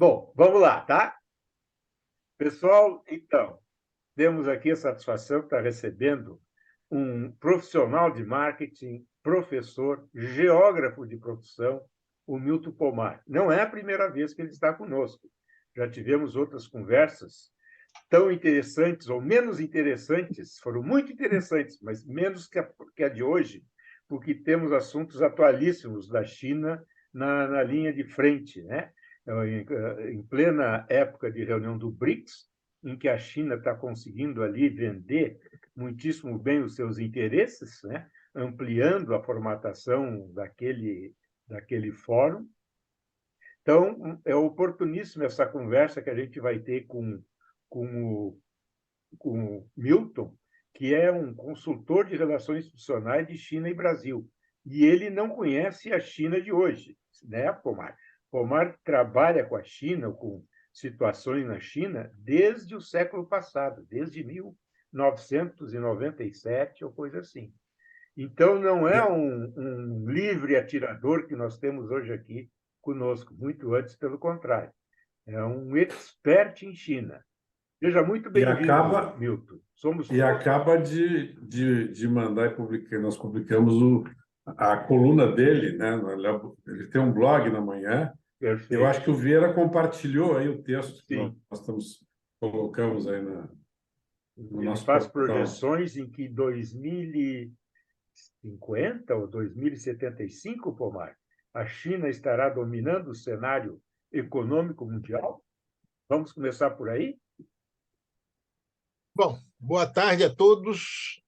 Bom, vamos lá, tá? Pessoal, então, temos aqui a satisfação de estar recebendo um profissional de marketing, professor, geógrafo de profissão, o Milton Pomar. Não é a primeira vez que ele está conosco. Já tivemos outras conversas tão interessantes ou menos interessantes, foram muito interessantes, mas menos que a de hoje, porque temos assuntos atualíssimos da China na linha de frente, né? Em plena época de reunião do BRICS, em que a China está conseguindo ali vender muitíssimo bem os seus interesses, né? Ampliando a formatação daquele fórum. Então, é oportuníssima essa conversa que a gente vai ter com o Milton, que é um consultor de relações institucionais de China e Brasil. E ele não conhece a China de hoje, né, Pomar? Pomar trabalha com a China, com situações na China, desde o século passado, desde 1997 ou coisa assim. Então, não é um livre atirador que nós temos hoje aqui conosco, muito antes, pelo contrário. É um expert em China. Seja muito E bem-vindo, acaba, Milton. Somos e todos. acaba de mandar e publicar. Nós publicamos a coluna dele, né? Ele tem um blog na manhã. Eu acho Perfeito. que o Vieira compartilhou aí o texto que nós Sim. colocamos aí no Ele nosso faz portal. projeções em que 2050 ou 2075, Pomar, a China estará dominando o cenário econômico mundial? Vamos começar por aí? Bom, boa tarde a todos.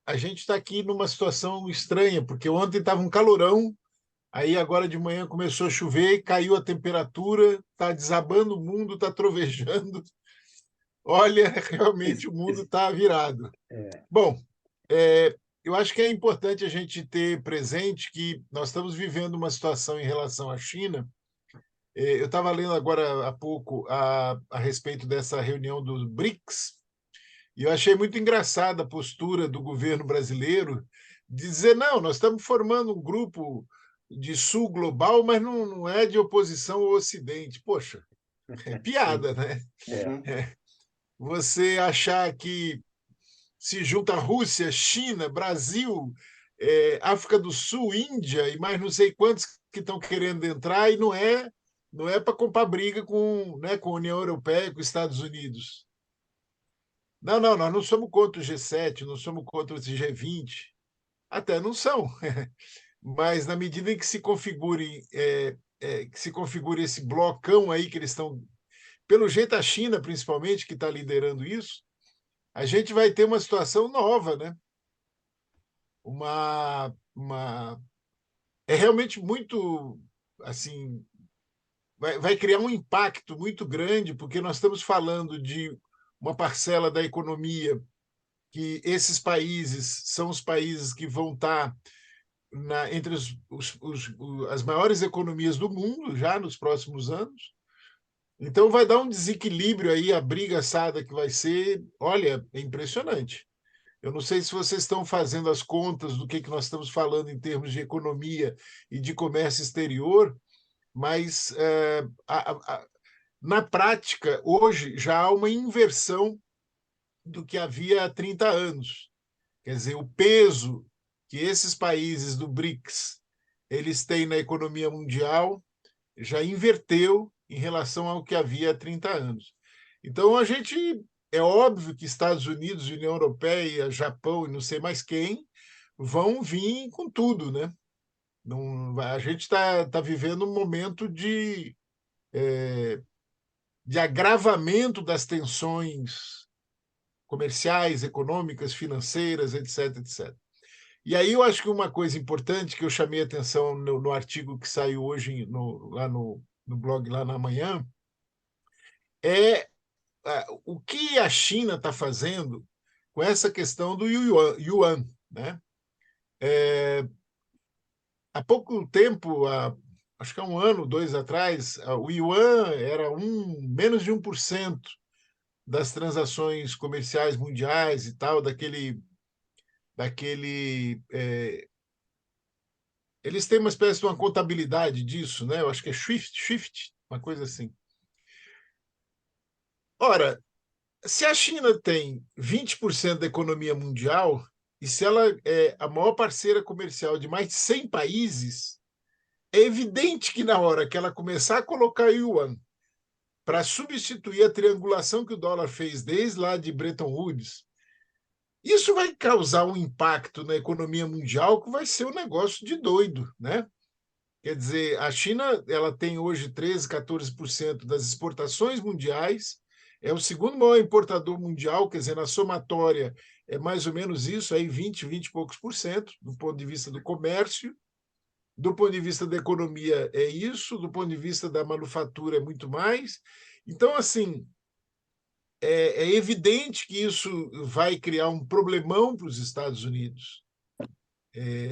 A gente está aqui numa situação estranha, porque ontem estava um calorão, aí agora de manhã começou a chover, caiu a temperatura, está desabando o mundo, está trovejando. Olha, realmente o mundo está virado. É, Bom, eu acho que é importante a gente ter presente que nós estamos vivendo uma situação em relação à China. Eu estava lendo agora há pouco a respeito dessa reunião dos BRICS, e eu achei muito engraçada a postura do governo brasileiro de dizer: não, nós estamos formando um grupo de sul global, mas não é de oposição ao Ocidente. Poxa, é sim. piada, né? É, Você achar que se junta Rússia, China, Brasil, África do Sul, Índia e mais não sei quantos que estão querendo entrar e não é para comprar briga com a União Europeia, com os Estados Unidos. Não, não, nós não somos contra o G7, não somos contra o G20. Até não são, mas na medida em que que se configure esse blocão aí que eles estão, pelo jeito a China principalmente que está liderando isso, a gente vai ter uma situação nova, né? Uma é realmente muito assim, vai criar um impacto muito grande porque nós estamos falando de uma parcela da economia que esses países são os países que vão estar entre as maiores economias do mundo já nos próximos anos. Então vai dar um desequilíbrio aí, a briga assada que vai ser, olha, é impressionante. Eu não sei se vocês estão fazendo as contas do que nós estamos falando em termos de economia e de comércio exterior, mas na prática, hoje, já há uma inversão do que havia há 30 anos. Quer dizer, o peso que esses países do BRICS eles têm na economia mundial já inverteu em relação ao que havia há 30 anos. Então, é óbvio que Estados Unidos, União Europeia, Japão e não sei mais quem vão vir com tudo, né? Não, a gente está vivendo um momento de agravamento das tensões comerciais, econômicas, financeiras, etc, etc. E aí eu acho que uma coisa importante que eu chamei a atenção no artigo que saiu hoje lá no blog, lá na manhã, é o que a China está fazendo com essa questão do yuan, né? Há pouco tempo, acho que há um ano, dois atrás, o yuan era menos de 1% das transações comerciais mundiais e tal, daquele. Eles têm uma espécie de uma contabilidade disso, né? Eu acho que é Swift, uma coisa assim. Ora, se a China tem 20% da economia mundial, e se ela é a maior parceira comercial de mais de 100 países, é evidente que na hora que ela começar a colocar yuan para substituir a triangulação que o dólar fez desde lá de Bretton Woods, isso vai causar um impacto na economia mundial que vai ser um negócio de doido, né? Quer dizer, a China ela tem hoje 13, 14% das exportações mundiais, é o segundo maior importador mundial, quer dizer, na somatória é mais ou menos isso, aí 20 e poucos por cento, do ponto de vista do comércio. Do ponto de vista da economia é isso, do ponto de vista da manufatura é muito mais. Então, assim, é evidente que isso vai criar um problemão para os Estados Unidos.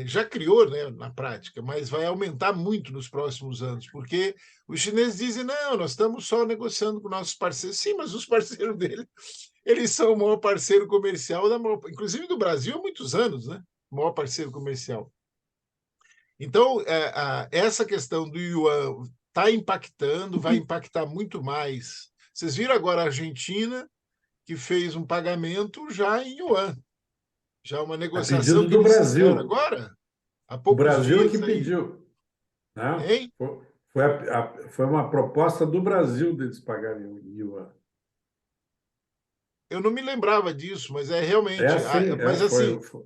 Já criou, né, na prática, mas vai aumentar muito nos próximos anos, porque os chineses dizem, não, nós estamos só negociando com nossos parceiros. Sim, mas os parceiros dele, eles são o maior parceiro comercial, inclusive do Brasil há muitos anos, né? O maior parceiro comercial. Então, essa questão do yuan está impactando, vai impactar muito mais. Vocês viram agora a Argentina, que fez um pagamento já em yuan, já uma A negociação pedido que do eles fizeram Brasil. agora, há O poucos Brasil é que dias aí, pediu, né? hein? Foi uma proposta do Brasil deles pagarem o yuan. Eu não me lembrava disso, mas é É realmente. assim, Mas assim, foi.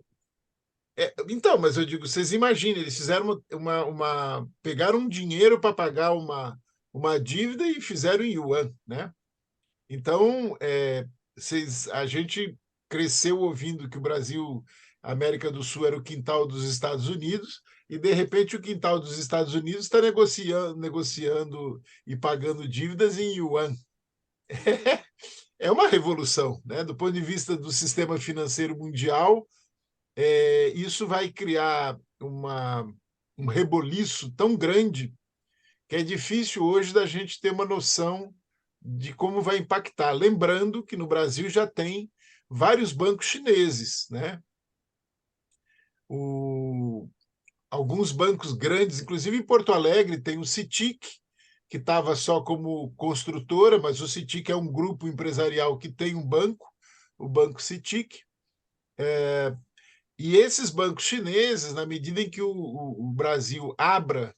então, mas eu digo, vocês imaginem, eles fizeram pegaram um dinheiro para pagar uma dívida e fizeram em yuan, né? Então, a gente cresceu ouvindo que o Brasil, a América do Sul, era o quintal dos Estados Unidos, e, de repente, o quintal dos Estados Unidos está negociando e pagando dívidas em yuan. É uma revolução, né? Do ponto de vista do sistema financeiro mundial, isso vai criar um reboliço tão grande que é difícil hoje da gente ter uma noção de como vai impactar. Lembrando que no Brasil já tem vários bancos chineses, né? Alguns bancos grandes, inclusive em Porto Alegre, tem o Citic, que estava só como construtora, mas o Citic é um grupo empresarial que tem um banco, o Banco Citic. E esses bancos chineses, na medida em que o Brasil abra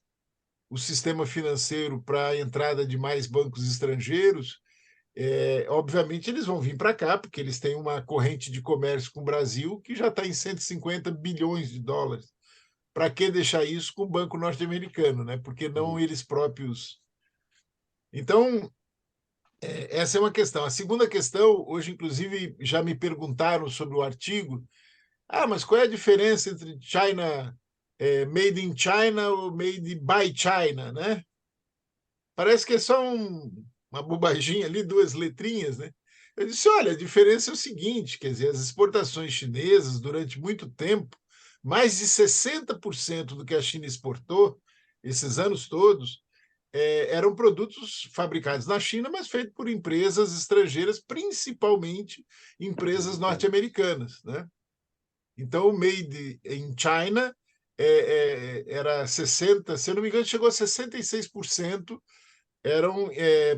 o sistema financeiro para a entrada de mais bancos estrangeiros, obviamente eles vão vir para cá, porque eles têm uma corrente de comércio com o Brasil que já está em 150 bilhões de dólares. Para que deixar isso com o banco norte-americano, né? Porque não eles próprios. Então, essa é uma questão. A segunda questão, hoje, inclusive, já me perguntaram sobre o artigo. Mas qual é a diferença entre China, made in China ou made by China, né? Parece que é só uma bobaginha ali, duas letrinhas, né? Eu disse, olha, a diferença é o seguinte, quer dizer, as exportações chinesas, durante muito tempo, mais de 60% do que a China exportou, esses anos todos, eram produtos fabricados na China, mas feitos por empresas estrangeiras, principalmente empresas norte-americanas, né? Então, o made in China era 60%, se eu não me engano, chegou a 66%, eram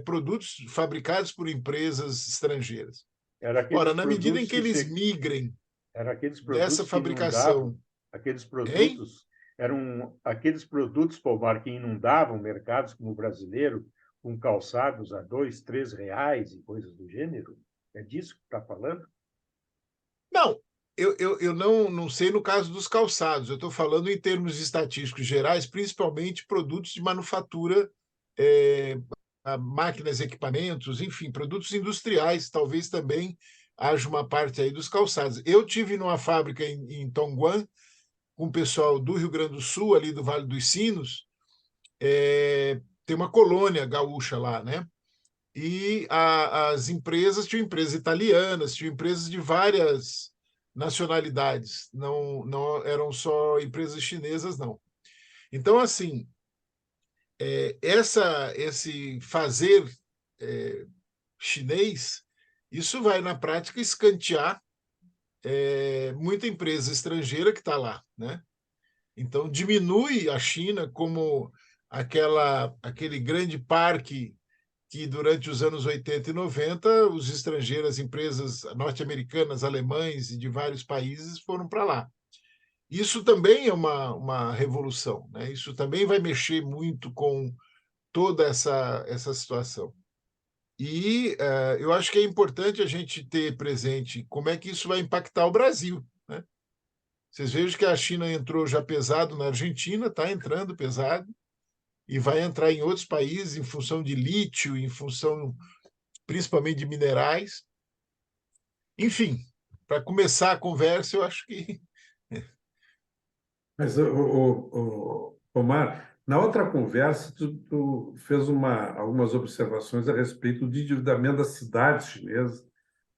produtos fabricados por empresas estrangeiras. Era aqueles Ora, na medida em produtos que eles migrem Era aqueles dessa produtos que inundavam, fabricação, aqueles hein? produtos eram aqueles produtos, Pomar, que inundavam mercados como o brasileiro, com calçados a R$ 2, R$ 3 e coisas do gênero. É disso que está falando? Não, eu não sei no caso dos calçados, eu estou falando em termos estatísticos gerais, principalmente produtos de manufatura, é, máquinas, equipamentos, enfim, produtos industriais, talvez também haja uma parte aí dos calçados. Eu tive numa fábrica em Tonguan, com o pessoal do Rio Grande do Sul, ali do Vale dos Sinos, tem uma colônia gaúcha lá, né? E as empresas, tinham empresas italianas, tinham empresas de várias nacionalidades, não eram só empresas chinesas, não. Então, assim, esse fazer chinês, isso vai, na prática, escantear muita empresa estrangeira que está lá, né? Então, diminui a China como aquele grande parque que durante os anos 80 e 90, os estrangeiros, as empresas norte-americanas, alemães e de vários países foram para lá. Isso também é uma revolução, né? Isso também vai mexer muito com toda essa situação. E eu acho que é importante a gente ter presente como é que isso vai impactar o Brasil, né? Vocês vejam que a China entrou já pesado na Argentina, está entrando pesado, e vai entrar em outros países em função de lítio, em função principalmente de minerais. Enfim, para começar a conversa, eu acho que. Mas, Omar, na outra conversa, tu fez algumas observações a respeito do endividamento das cidades chinesas,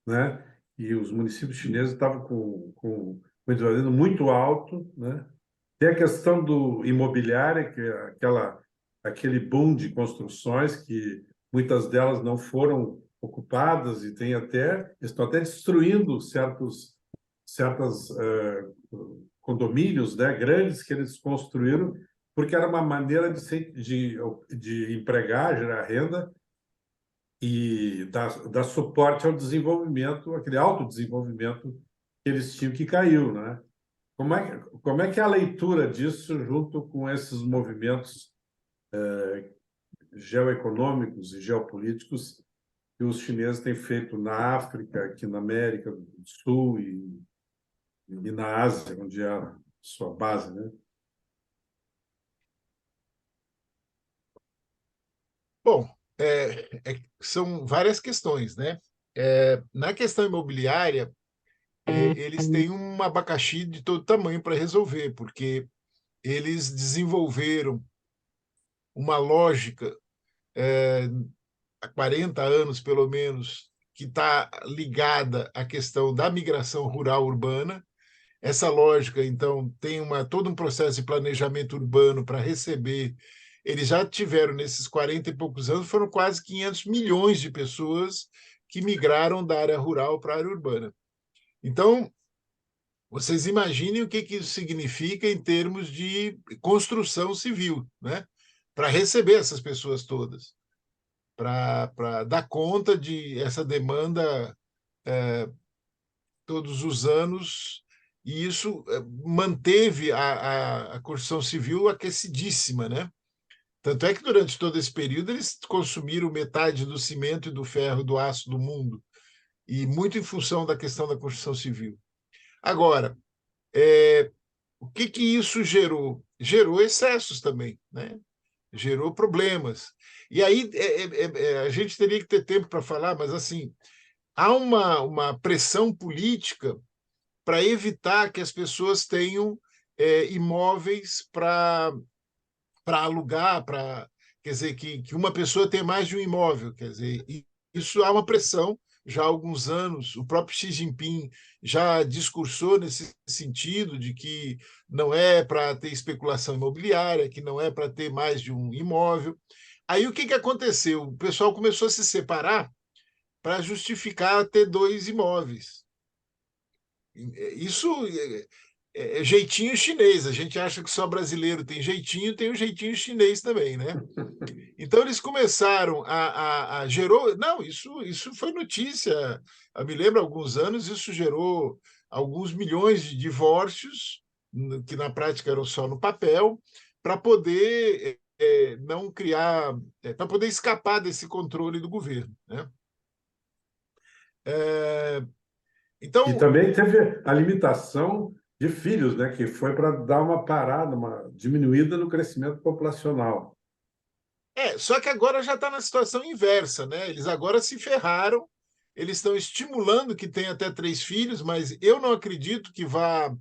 né? E os municípios chineses estavam com um endividamento muito alto, né? Tem a questão do imobiliário, que é aquele boom de construções que muitas delas não foram ocupadas e estão até destruindo certas condomínios, né, grandes que eles construíram, porque era uma maneira de empregar, gerar renda e dar suporte ao desenvolvimento, aquele autodesenvolvimento que eles tinham que caiu, né? Como é que é a leitura disso junto com esses movimentos geoeconômicos e geopolíticos que os chineses têm feito na África, aqui na América do Sul e na Ásia, onde é a sua base, né? Bom, são várias questões, né? Na questão imobiliária, eles têm um abacaxi de todo tamanho para resolver, porque eles desenvolveram uma lógica há 40 anos, pelo menos, que está ligada à questão da migração rural urbana. Essa lógica, então, tem todo um processo de planejamento urbano para receber. Eles já tiveram, nesses 40 e poucos anos, foram quase 500 milhões de pessoas que migraram da área rural para a área urbana. Então, vocês imaginem o que isso significa em termos de construção civil, né? Para receber essas pessoas todas, para dar conta de essa demanda todos os anos, e isso manteve a construção civil aquecidíssima, né? Tanto é que durante todo esse período eles consumiram metade do cimento e do ferro, do aço do mundo, e muito em função da questão da construção civil. Agora, o que isso gerou? Gerou excessos também, né? Gerou problemas. E aí a gente teria que ter tempo para falar, mas assim, há uma pressão política para evitar que as pessoas tenham imóveis para alugar, quer dizer, que uma pessoa tenha mais de um imóvel. Quer dizer, isso há uma pressão já há alguns anos. O próprio Xi Jinping já discursou nesse sentido de que não é para ter especulação imobiliária, que não é para ter mais de um imóvel. Aí o que aconteceu? O pessoal começou a se separar para justificar ter dois imóveis. Isso é jeitinho chinês. A gente acha que só brasileiro tem o jeitinho chinês também, né? Então eles começaram a gerou. Não, isso foi notícia. Eu me lembro há alguns anos, isso gerou alguns milhões de divórcios, que na prática eram só no papel, para poder não criar, para poder escapar desse controle do governo, né? E Então, também teve a limitação de filhos, né, que foi para dar uma parada, uma diminuída no crescimento populacional. só que agora já está na situação inversa, né? Eles agora se ferraram, eles estão estimulando que tenha até 3 filhos, mas eu não acredito que vá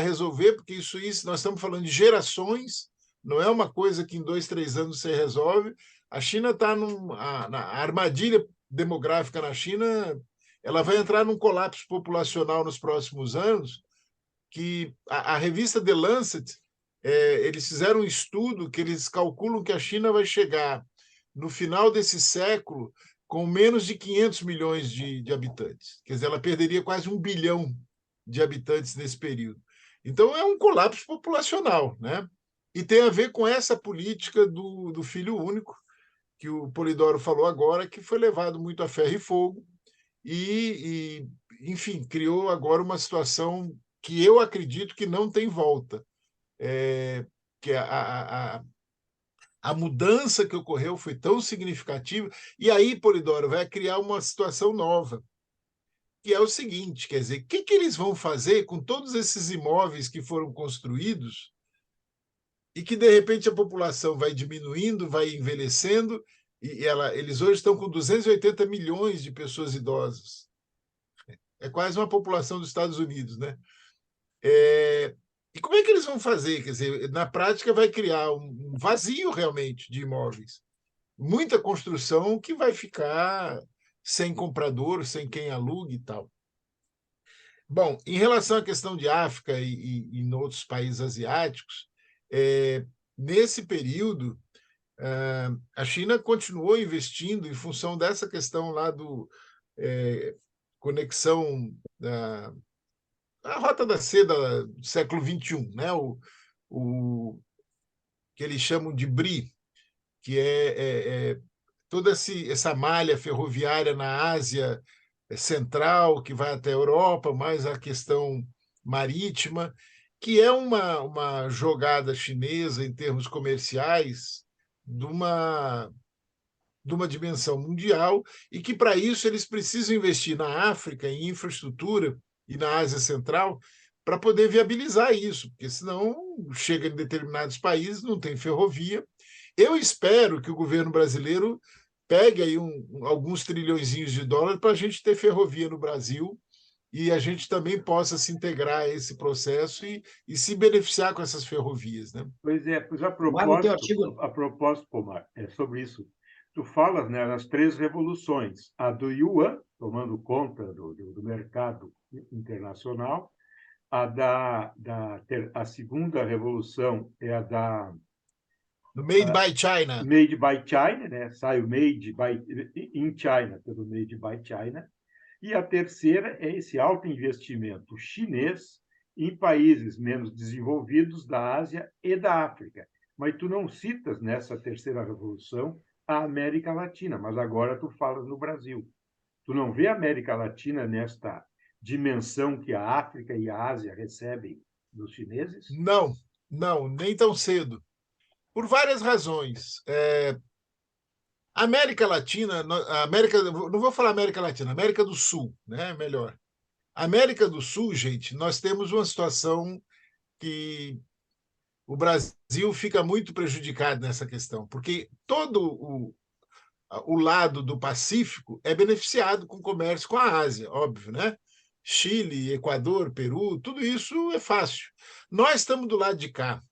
resolver, porque isso nós estamos falando de gerações, não é uma coisa que em 2, 3 anos você resolve. A China está na armadilha demográfica na China, ela vai entrar num colapso populacional nos próximos anos, que a revista The Lancet, eles fizeram um estudo que eles calculam que a China vai chegar no final desse século com menos de 500 milhões de habitantes. Quer dizer, ela perderia quase 1 bilhão de habitantes nesse período. Então, é um colapso populacional, né? E tem a ver com essa política do filho único, que o Polidoro falou agora, que foi levado muito a ferro e fogo enfim, criou agora uma situação que eu acredito que não tem volta. Que a mudança que ocorreu foi tão significativa, e aí, Polidoro, vai criar uma situação nova, que é o seguinte, quer dizer, o que eles vão fazer com todos esses imóveis que foram construídos e que, de repente, a população vai diminuindo, vai envelhecendo, eles hoje estão com 280 milhões de pessoas idosas. É quase uma população dos Estados Unidos, né? E como é que eles vão fazer? Quer dizer, na prática, vai criar um vazio realmente de imóveis. Muita construção que vai ficar sem comprador, sem quem alugue e tal. Bom, em relação à questão de África e em outros países asiáticos, nesse período, a China continuou investindo em função dessa questão lá do conexão a Rota da Seda do século XXI, né? o que eles chamam de BRI, que é toda essa malha ferroviária na Ásia Central, que vai até a Europa, mais a questão marítima, que é uma jogada chinesa em termos comerciais de uma dimensão mundial, e que, para isso, eles precisam investir na África, em infraestrutura, e na Ásia Central, para poder viabilizar isso, porque senão chega em determinados países, não tem ferrovia. Eu espero que o governo brasileiro pegue aí alguns trilhõezinhos de dólares para a gente ter ferrovia no Brasil e a gente também possa se integrar a esse processo e se beneficiar com essas ferrovias, né? Pois é, pois Mas no teu artigo... a propósito, Pomar, é sobre isso. Tu falas, né, nas 3 revoluções, a do Yuan, tomando conta do mercado internacional, a segunda revolução é a da Made by China. Made by China, né? Sai o Made by in China pelo Made by China. E a terceira é esse alto investimento chinês em países menos desenvolvidos da Ásia e da África. Mas tu não citas nessa terceira revolução a América Latina, mas agora tu falas no Brasil. Tu não vê a América Latina nesta dimensão que a África e a Ásia recebem dos chineses? Não, nem tão cedo. Por várias razões. A América Latina, não vou falar América Latina, América do Sul, né? Melhor. América do Sul, gente, nós temos uma situação que o Brasil fica muito prejudicado nessa questão, porque todo o lado do Pacífico é beneficiado com comércio com a Ásia, óbvio, né? Chile, Equador, Peru, tudo isso é fácil. Nós estamos do lado de cá.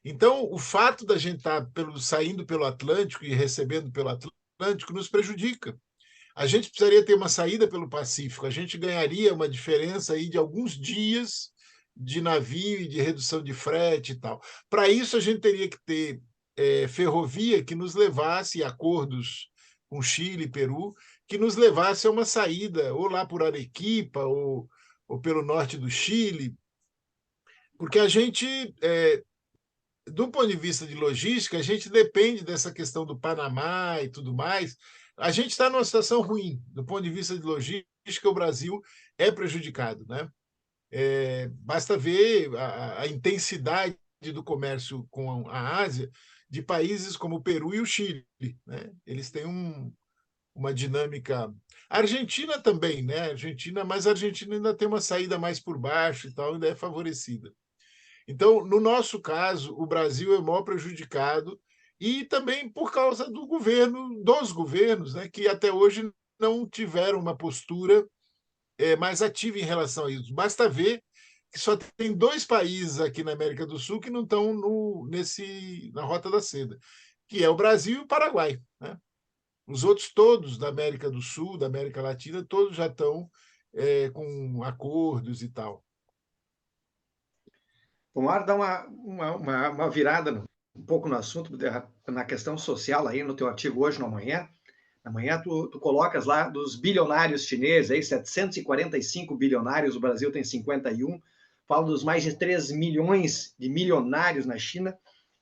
Então, o fato da gente estar saindo pelo Atlântico e recebendo pelo Atlântico nos prejudica. A gente precisaria ter uma saída pelo Pacífico, a gente ganharia uma diferença aí de alguns dias de navio e de redução de frete e tal. Para isso, a gente teria que ter ferrovia que nos levasse, acordos com Chile e Peru, que nos levasse a uma saída, ou lá por Arequipa, ou pelo norte do Chile, porque a gente, do ponto de vista de logística, a gente depende dessa questão do Panamá e tudo mais. A gente está numa situação ruim. Do ponto de vista de logística, o Brasil é prejudicado, né? Basta ver a intensidade do comércio com a Ásia de países como o Peru e o Chile, né? Eles têm uma dinâmica. A Argentina também, né? Mas a Argentina ainda tem uma saída mais por baixo e tal, ainda é favorecida. Então, no nosso caso, o Brasil é o maior prejudicado, e também por causa dos governos, né, que até hoje não tiveram uma postura mais ativa em relação a isso. Basta ver que só tem 2 países aqui na América do Sul que não estão na Rota da Seda, que é o Brasil e o Paraguai, né? Os outros todos da América do Sul, da América Latina, todos já estão com acordos e tal. Pomar, dá uma virada um pouco no assunto, na questão social, aí no teu artigo hoje, no Amanhã. Amanhã tu colocas lá dos bilionários chineses, aí 745 bilionários, o Brasil tem 51, fala dos mais de 3 milhões de milionários na China,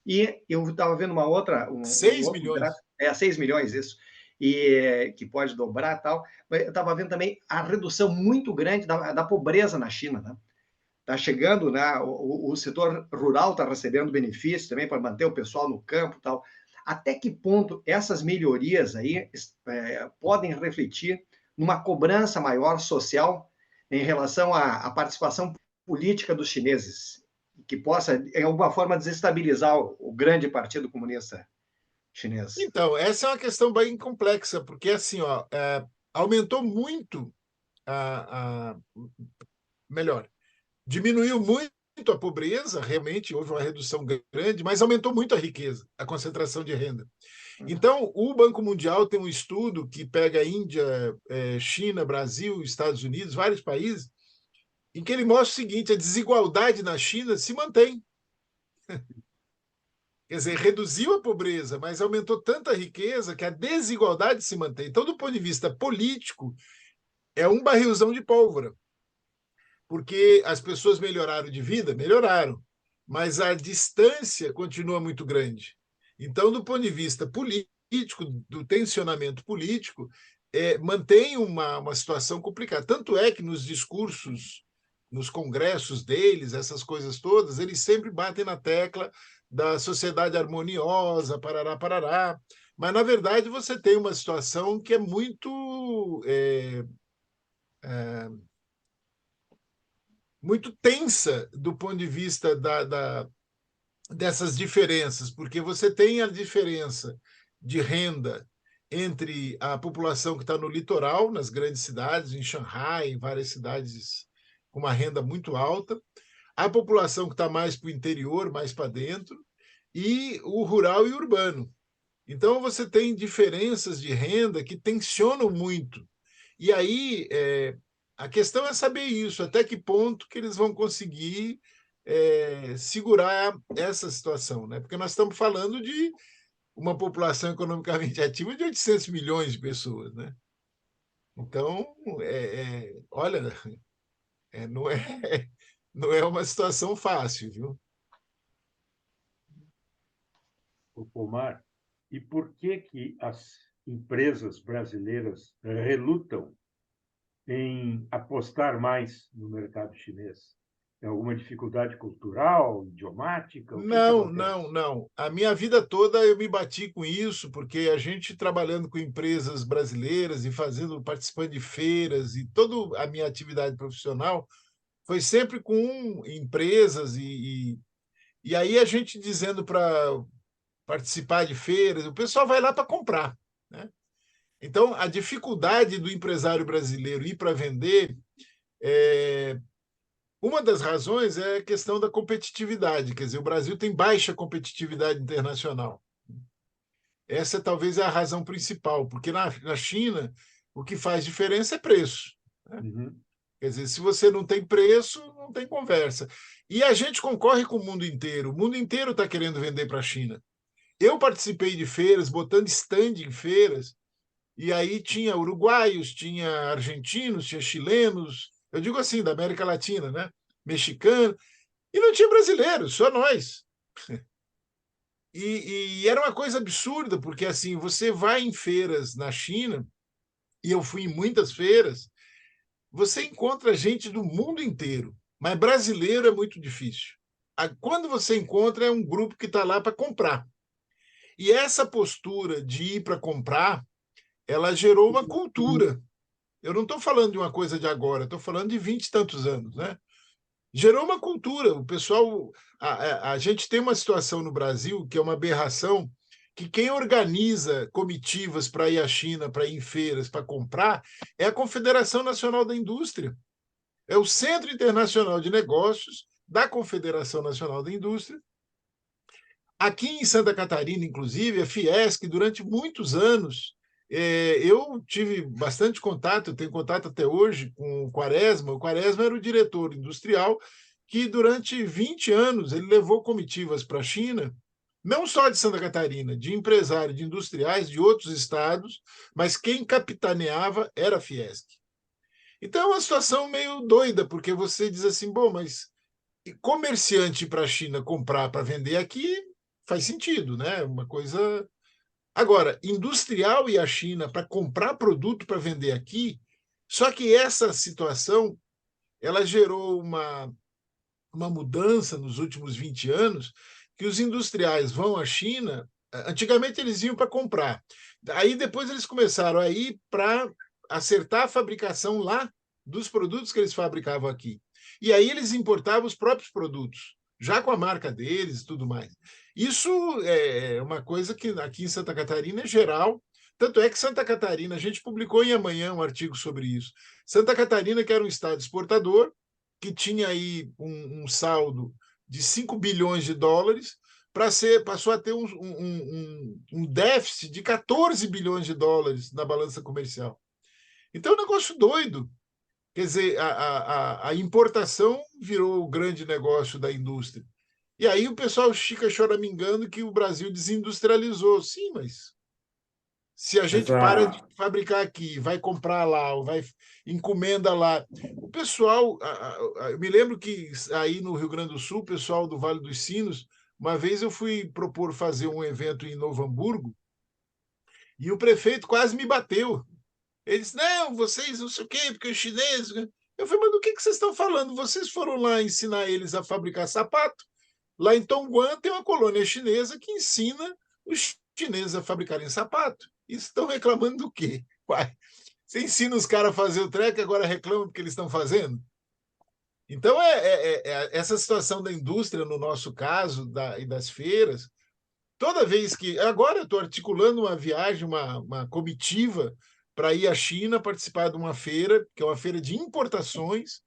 e eu estava vendo uma outra... 6 milhões. É 6 milhões isso, e que pode dobrar e tal. Eu estava vendo também a redução muito grande da pobreza na China, né? Está chegando, né? O setor rural está recebendo benefícios também para manter o pessoal no campo e tal. Até que ponto essas melhorias aí podem refletir numa cobrança maior social em relação à participação política dos chineses, que possa, de alguma forma, desestabilizar o grande Partido Comunista Chinês? Então, essa é uma questão bem complexa, porque assim, ó, aumentou muito melhor, diminuiu muito a pobreza, realmente houve uma redução grande, mas aumentou muito a riqueza, a concentração de renda. Então, o Banco Mundial tem um estudo que pega a Índia, China, Brasil, Estados Unidos, vários países, em que ele mostra o seguinte: a desigualdade na China se mantém. Quer dizer, reduziu a pobreza, mas aumentou tanta riqueza que a desigualdade se mantém. Então, do ponto de vista político, é um barrilzão de pólvora, porque as pessoas melhoraram de vida, melhoraram, mas a distância continua muito grande. Então, do ponto de vista político, do tensionamento político, mantém uma situação complicada. Tanto é que nos discursos, nos congressos deles, essas coisas todas, eles sempre batem na tecla da sociedade harmoniosa, parará, parará. Mas, na verdade, você tem uma situação que é muito muito tensa do ponto de vista dessas diferenças, porque você tem a diferença de renda entre a população que está no litoral, nas grandes cidades, em Xangai, em várias cidades com uma renda muito alta, a população que está mais para o interior, mais para dentro, e o rural e urbano. Então, você tem diferenças de renda que tensionam muito. E aí, a questão é saber isso, até que ponto que eles vão conseguir segurar essa situação, né? Porque nós estamos falando de uma população economicamente ativa de 800 milhões de pessoas, né? Então, olha, não não é uma situação fácil, viu? Omar, e por que as empresas brasileiras relutam em apostar mais no mercado chinês? É alguma dificuldade cultural, idiomática? O que Não, acontece? não, não. A minha vida toda eu me bati com isso, porque a gente trabalhando com empresas brasileiras e participando de feiras e toda a minha atividade profissional foi sempre com empresas e aí a gente dizendo para participar de feiras, o pessoal vai lá para comprar, né? Então, a dificuldade do empresário brasileiro ir para vender, uma das razões é a questão da competitividade. Quer dizer, o Brasil tem baixa competitividade internacional. Essa talvez é a razão principal, porque na China o que faz diferença é preço, né? Uhum. Quer dizer, se você não tem preço, não tem conversa. E a gente concorre com o mundo inteiro está querendo vender para a China. Eu participei de feiras, botando stand em feiras, e aí tinha uruguaios, tinha argentinos, tinha chilenos, eu digo assim, da América Latina, né? Mexicano, e não tinha brasileiros, só nós. E era uma coisa absurda, porque assim, você vai em feiras na China, e eu fui em muitas feiras, você encontra gente do mundo inteiro, mas brasileiro é muito difícil. Quando você encontra, é um grupo que está lá para comprar. E essa postura de ir para comprar, ela gerou uma cultura. Eu não estou falando de uma coisa de agora, estou falando de 20 e tantos anos, né? Gerou uma cultura. O pessoal, a gente tem uma situação no Brasil que é uma aberração, que quem organiza comitivas para ir à China, para ir em feiras, para comprar, é a Confederação Nacional da Indústria. É o Centro Internacional de Negócios da Confederação Nacional da Indústria. Aqui em Santa Catarina, inclusive, a Fiesc, durante muitos anos, eu tive bastante contato, eu tenho contato até hoje com o Quaresma. O Quaresma era o diretor industrial que, durante 20 anos, ele levou comitivas para a China, não só de Santa Catarina, de empresários, de industriais de outros estados, mas quem capitaneava era a Fiesc. Então é uma situação meio doida, porque você diz assim, bom, mas comerciante para a China comprar para vender aqui faz sentido, né? Uma coisa Agora, industrial e a China para comprar produto para vender aqui, só que essa situação ela gerou uma mudança nos últimos 20 anos, que os industriais vão à China, antigamente eles iam para comprar, aí depois eles começaram a ir para acertar a fabricação lá dos produtos que eles fabricavam aqui. E aí eles importavam os próprios produtos, já com a marca deles e tudo mais. Isso é uma coisa que aqui em Santa Catarina é geral, tanto é que Santa Catarina, a gente publicou em Amanhã um artigo sobre isso. Santa Catarina, que era um estado exportador, que tinha aí um saldo de 5 bilhões de dólares, passou a ter um déficit de 14 bilhões de dólares na balança comercial. Então, é um negócio doido. Quer dizer, a importação virou o grande negócio da indústria. E aí o pessoal fica choramingando que o Brasil desindustrializou. Sim, mas se a Mas gente para de fabricar aqui, vai comprar lá, ou vai encomenda lá. O pessoal, eu me lembro que aí no Rio Grande do Sul, o pessoal do Vale dos Sinos, uma vez eu fui propor fazer um evento em Novo Hamburgo e o prefeito quase me bateu. Ele disse: não, vocês não sei o quê, porque os chineses. Eu falei: mas do que vocês estão falando? Vocês foram lá ensinar eles a fabricar sapato? Lá em Tongguan tem uma colônia chinesa que ensina os chineses a fabricarem sapato. E estão reclamando do quê? Uai, você ensina os caras a fazer o treco e agora reclamam do que eles estão fazendo? Então, essa situação da indústria, no nosso caso, e das feiras, toda vez que. Agora eu estou articulando uma viagem, uma comitiva para ir à China participar de uma feira, que é uma feira de importações.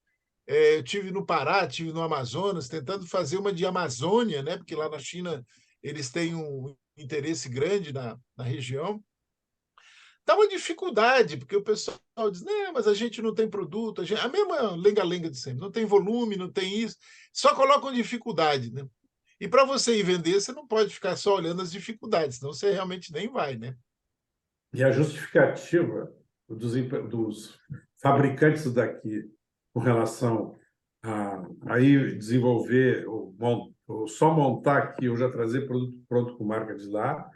Eu tive no Pará, tive no Amazonas, tentando fazer uma de Amazônia, né? Porque lá na China eles têm um interesse grande na região. Está uma dificuldade, porque o pessoal diz: não, mas a gente não tem produto, a mesma lenga-lenga de sempre, não tem volume, não tem isso, só colocam dificuldade, né? E para você ir vender, você não pode ficar só olhando as dificuldades, senão você realmente nem vai, né? E a justificativa dos fabricantes daqui com relação a ir desenvolver ou só montar aqui ou já trazer produto pronto com marca de lá,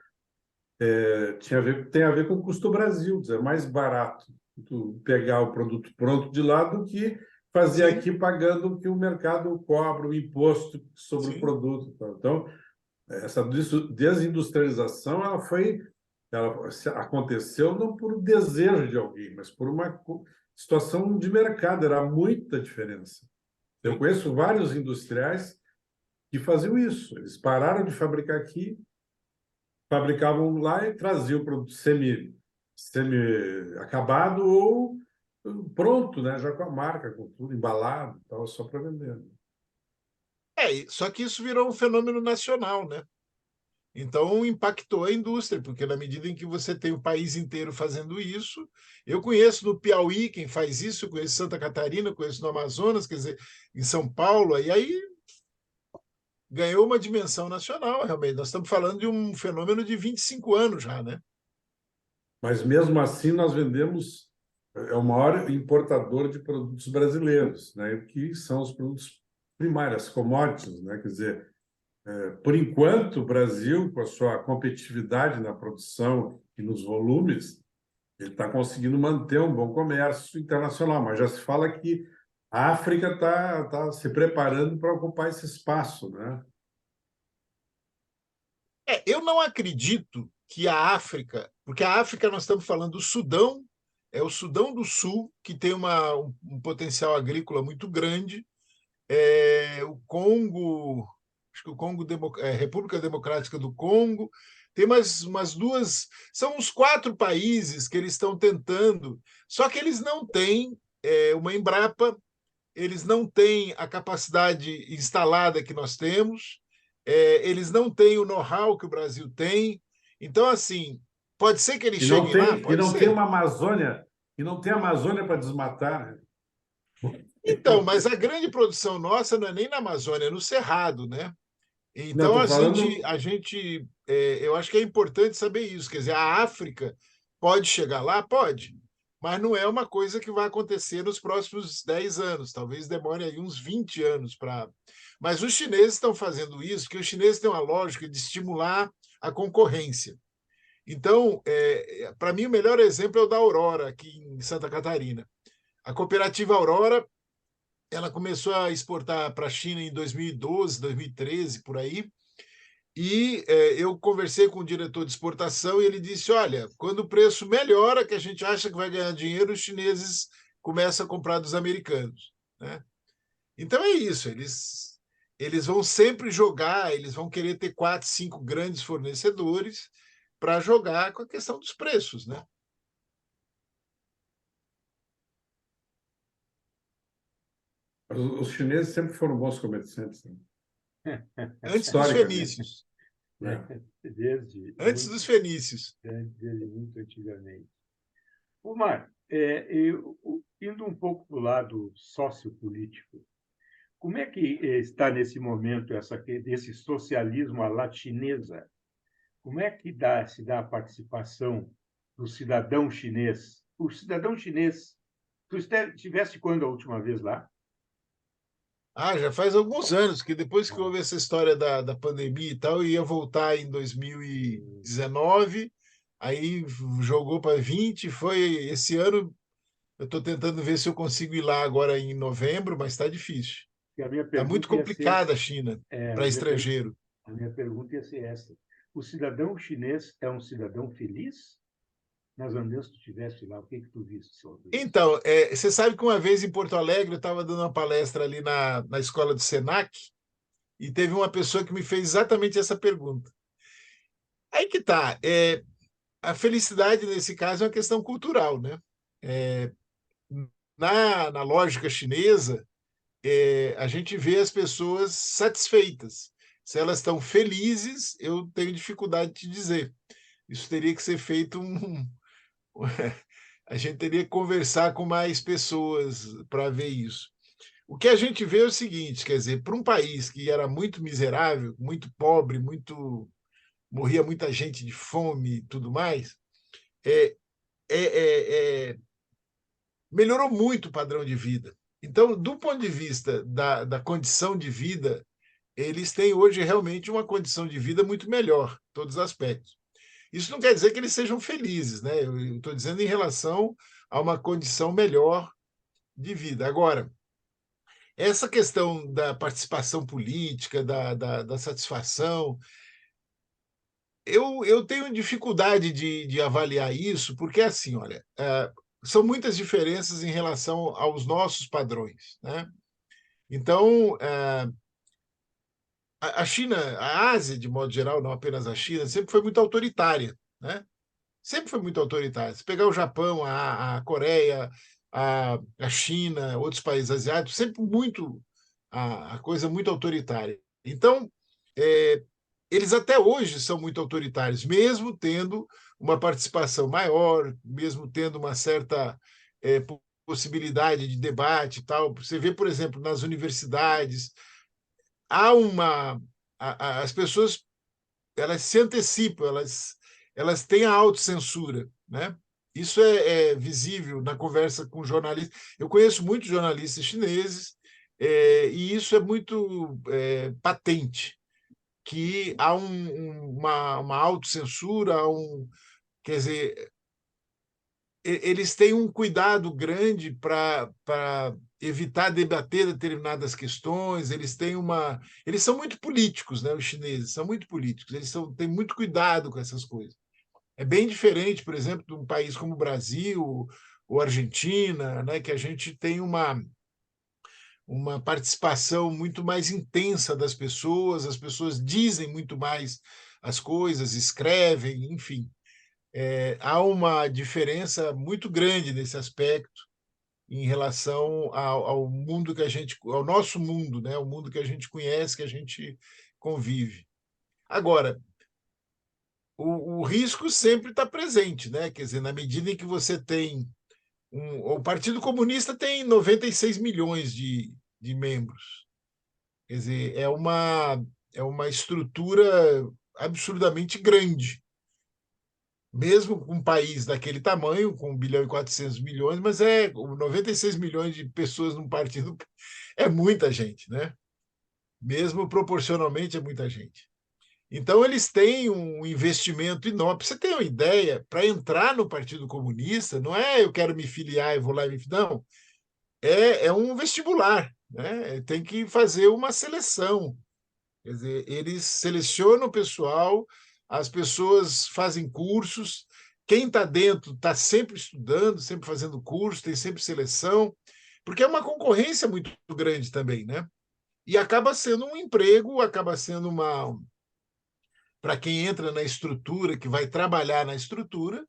tem a ver com o custo Brasil. É mais barato tu pegar o produto pronto de lá do que fazer Sim, aqui pagando o que o mercado cobra, o imposto sobre o sim. produto. Então, essa desindustrialização ela aconteceu não por desejo de alguém, mas por uma situação de mercado. Era muita diferença. Eu Sim. conheço vários industriais que faziam isso. Eles pararam de fabricar aqui, fabricavam lá e traziam o produto semi acabado ou pronto, né? Já com a marca, com tudo embalado, tal, só para vender. Só que isso virou um fenômeno nacional, né? Então, impactou a indústria, porque na medida em que você tem o país inteiro fazendo isso, eu conheço no Piauí quem faz isso, eu conheço Santa Catarina, conheço no Amazonas, quer dizer, em São Paulo, e aí ganhou uma dimensão nacional, realmente. Nós estamos falando de um fenômeno de 25 anos já, né? Mas mesmo assim nós vendemos, é o maior importador de produtos brasileiros, né? Que são os produtos primários, commodities, né? Quer dizer, por enquanto o Brasil, com a sua competitividade na produção e nos volumes, ele está conseguindo manter um bom comércio internacional, mas já se fala que a África está se preparando para ocupar esse espaço, né? Eu não acredito que a África, porque a África nós estamos falando do Sudão, é o Sudão do Sul, que tem um potencial agrícola muito grande, o Congo, acho que o Congo, República Democrática do Congo, tem umas duas, são uns 4 países que eles estão tentando, só que eles não têm uma Embrapa, eles não têm a capacidade instalada que nós temos, eles não têm o know-how que o Brasil tem. Então, assim, pode ser que eles cheguem lá? E Pode não tem ser. uma Amazônia, e não tem Amazônia para desmatar, né? Então, mas a grande produção nossa não é nem na Amazônia, é no Cerrado, né? Não, Então, estou falando. eu acho que é importante saber isso. Quer dizer, a África pode chegar lá? Pode, mas não é uma coisa que vai acontecer nos próximos 10 anos. Talvez demore aí uns 20 anos para. Mas os chineses estão fazendo isso, porque os chineses têm uma lógica de estimular a concorrência. Então, para mim, o melhor exemplo é o da Aurora, aqui em Santa Catarina. A cooperativa Aurora, ela começou a exportar para a China em 2012, 2013, por aí, e eu conversei com o diretor de exportação e ele disse, olha, quando o preço melhora, que a gente acha que vai ganhar dinheiro, os chineses começam a comprar dos americanos, né? Então é isso, eles vão sempre jogar, eles vão querer ter 4, 5 grandes fornecedores para jogar com a questão dos preços, né? Os chineses sempre foram bons comerciantes, né? Antes dos Historicamente, fenícios, né? antes dos fenícios. Desde muito antigamente. Omar, indo um pouco para o lado sociopolítico, como é que está nesse momento desse socialismo à la chinesa? Como é que se dá a participação do cidadão chinês? O cidadão chinês, tu estiveste quando a última vez lá? Ah, já faz alguns anos, que depois que houve essa história da pandemia e tal, eu ia voltar em 2019, aí jogou para 20, foi esse ano. Eu estou tentando ver se eu consigo ir lá agora em novembro, mas está difícil. E a minha Está muito pergunta ia ser, complicada a China é, para estrangeiro. a minha pergunta ia ser essa: o cidadão chinês é um cidadão feliz? Nas andanças que tu tiveste lá, o que tu viste sobre isso? Então, você sabe que uma vez em Porto Alegre eu estava dando uma palestra ali na escola do Senac e teve uma pessoa que me fez exatamente essa pergunta. Aí que tá. A felicidade nesse caso é uma questão cultural, né? É, na lógica chinesa, a gente vê as pessoas satisfeitas. Se elas estão felizes, eu tenho dificuldade de dizer. Isso teria que ser feito a gente teria que conversar com mais pessoas para ver isso. O que a gente vê é o seguinte, quer dizer, para um país que era muito miserável, muito pobre, morria muita gente de fome e tudo mais, é, é, é, é, melhorou muito o padrão de vida. Então, do ponto de vista da condição de vida, eles têm hoje realmente uma condição de vida muito melhor, em todos os aspectos. Isso não quer dizer que eles sejam felizes, né? Eu estou dizendo em relação a uma condição melhor de vida. Agora, essa questão da participação política, da satisfação, eu tenho dificuldade de avaliar isso, porque, assim, olha, são muitas diferenças em relação aos nossos padrões, né? Então, a China, a Ásia, de modo geral, não apenas a China, sempre foi muito autoritária, né? Sempre foi muito autoritária. Se pegar o Japão, a Coreia, a China, outros países asiáticos, sempre muito a coisa muito autoritária. Então, é, eles até hoje são muito autoritários, mesmo tendo uma participação maior, mesmo tendo uma certa possibilidade de debate e tal. Você vê, por exemplo, nas universidades, há uma as pessoas elas se antecipam, elas têm a autocensura, né? Isso é visível na conversa com jornalistas. Eu conheço muitos jornalistas chineses e isso é muito patente, que há uma autocensura, quer dizer, eles têm um cuidado grande para evitar debater determinadas questões, eles são muito políticos, né, os chineses são muito políticos, têm muito cuidado com essas coisas. É bem diferente, por exemplo, de um país como o Brasil ou Argentina, né, que a gente tem uma participação muito mais intensa das pessoas, as pessoas dizem muito mais as coisas, escrevem, enfim. Há uma diferença muito grande nesse aspecto em relação ao mundo ao nosso mundo, né? O mundo que a gente conhece, que a gente convive. Agora, o risco sempre está presente, né? Quer dizer, na medida em que você tem o Partido Comunista tem 96 milhões de membros. Quer dizer, é uma estrutura absurdamente grande, mesmo com um país daquele tamanho, com 1 bilhão e 400 milhões, mas 96 milhões de pessoas num partido é muita gente, né? Mesmo proporcionalmente é muita gente. Então, eles têm um investimento enorme. Para você ter uma ideia, para entrar no Partido Comunista, não é eu quero me filiar e vou lá e me... Não, é um vestibular, né? Tem que fazer uma seleção. Quer dizer, eles selecionam o pessoal, as pessoas fazem cursos, quem está dentro está sempre estudando, sempre fazendo curso, tem sempre seleção, porque é uma concorrência muito grande também, né? E acaba sendo um emprego, acaba sendo uma. Para quem entra na estrutura, que vai trabalhar na estrutura,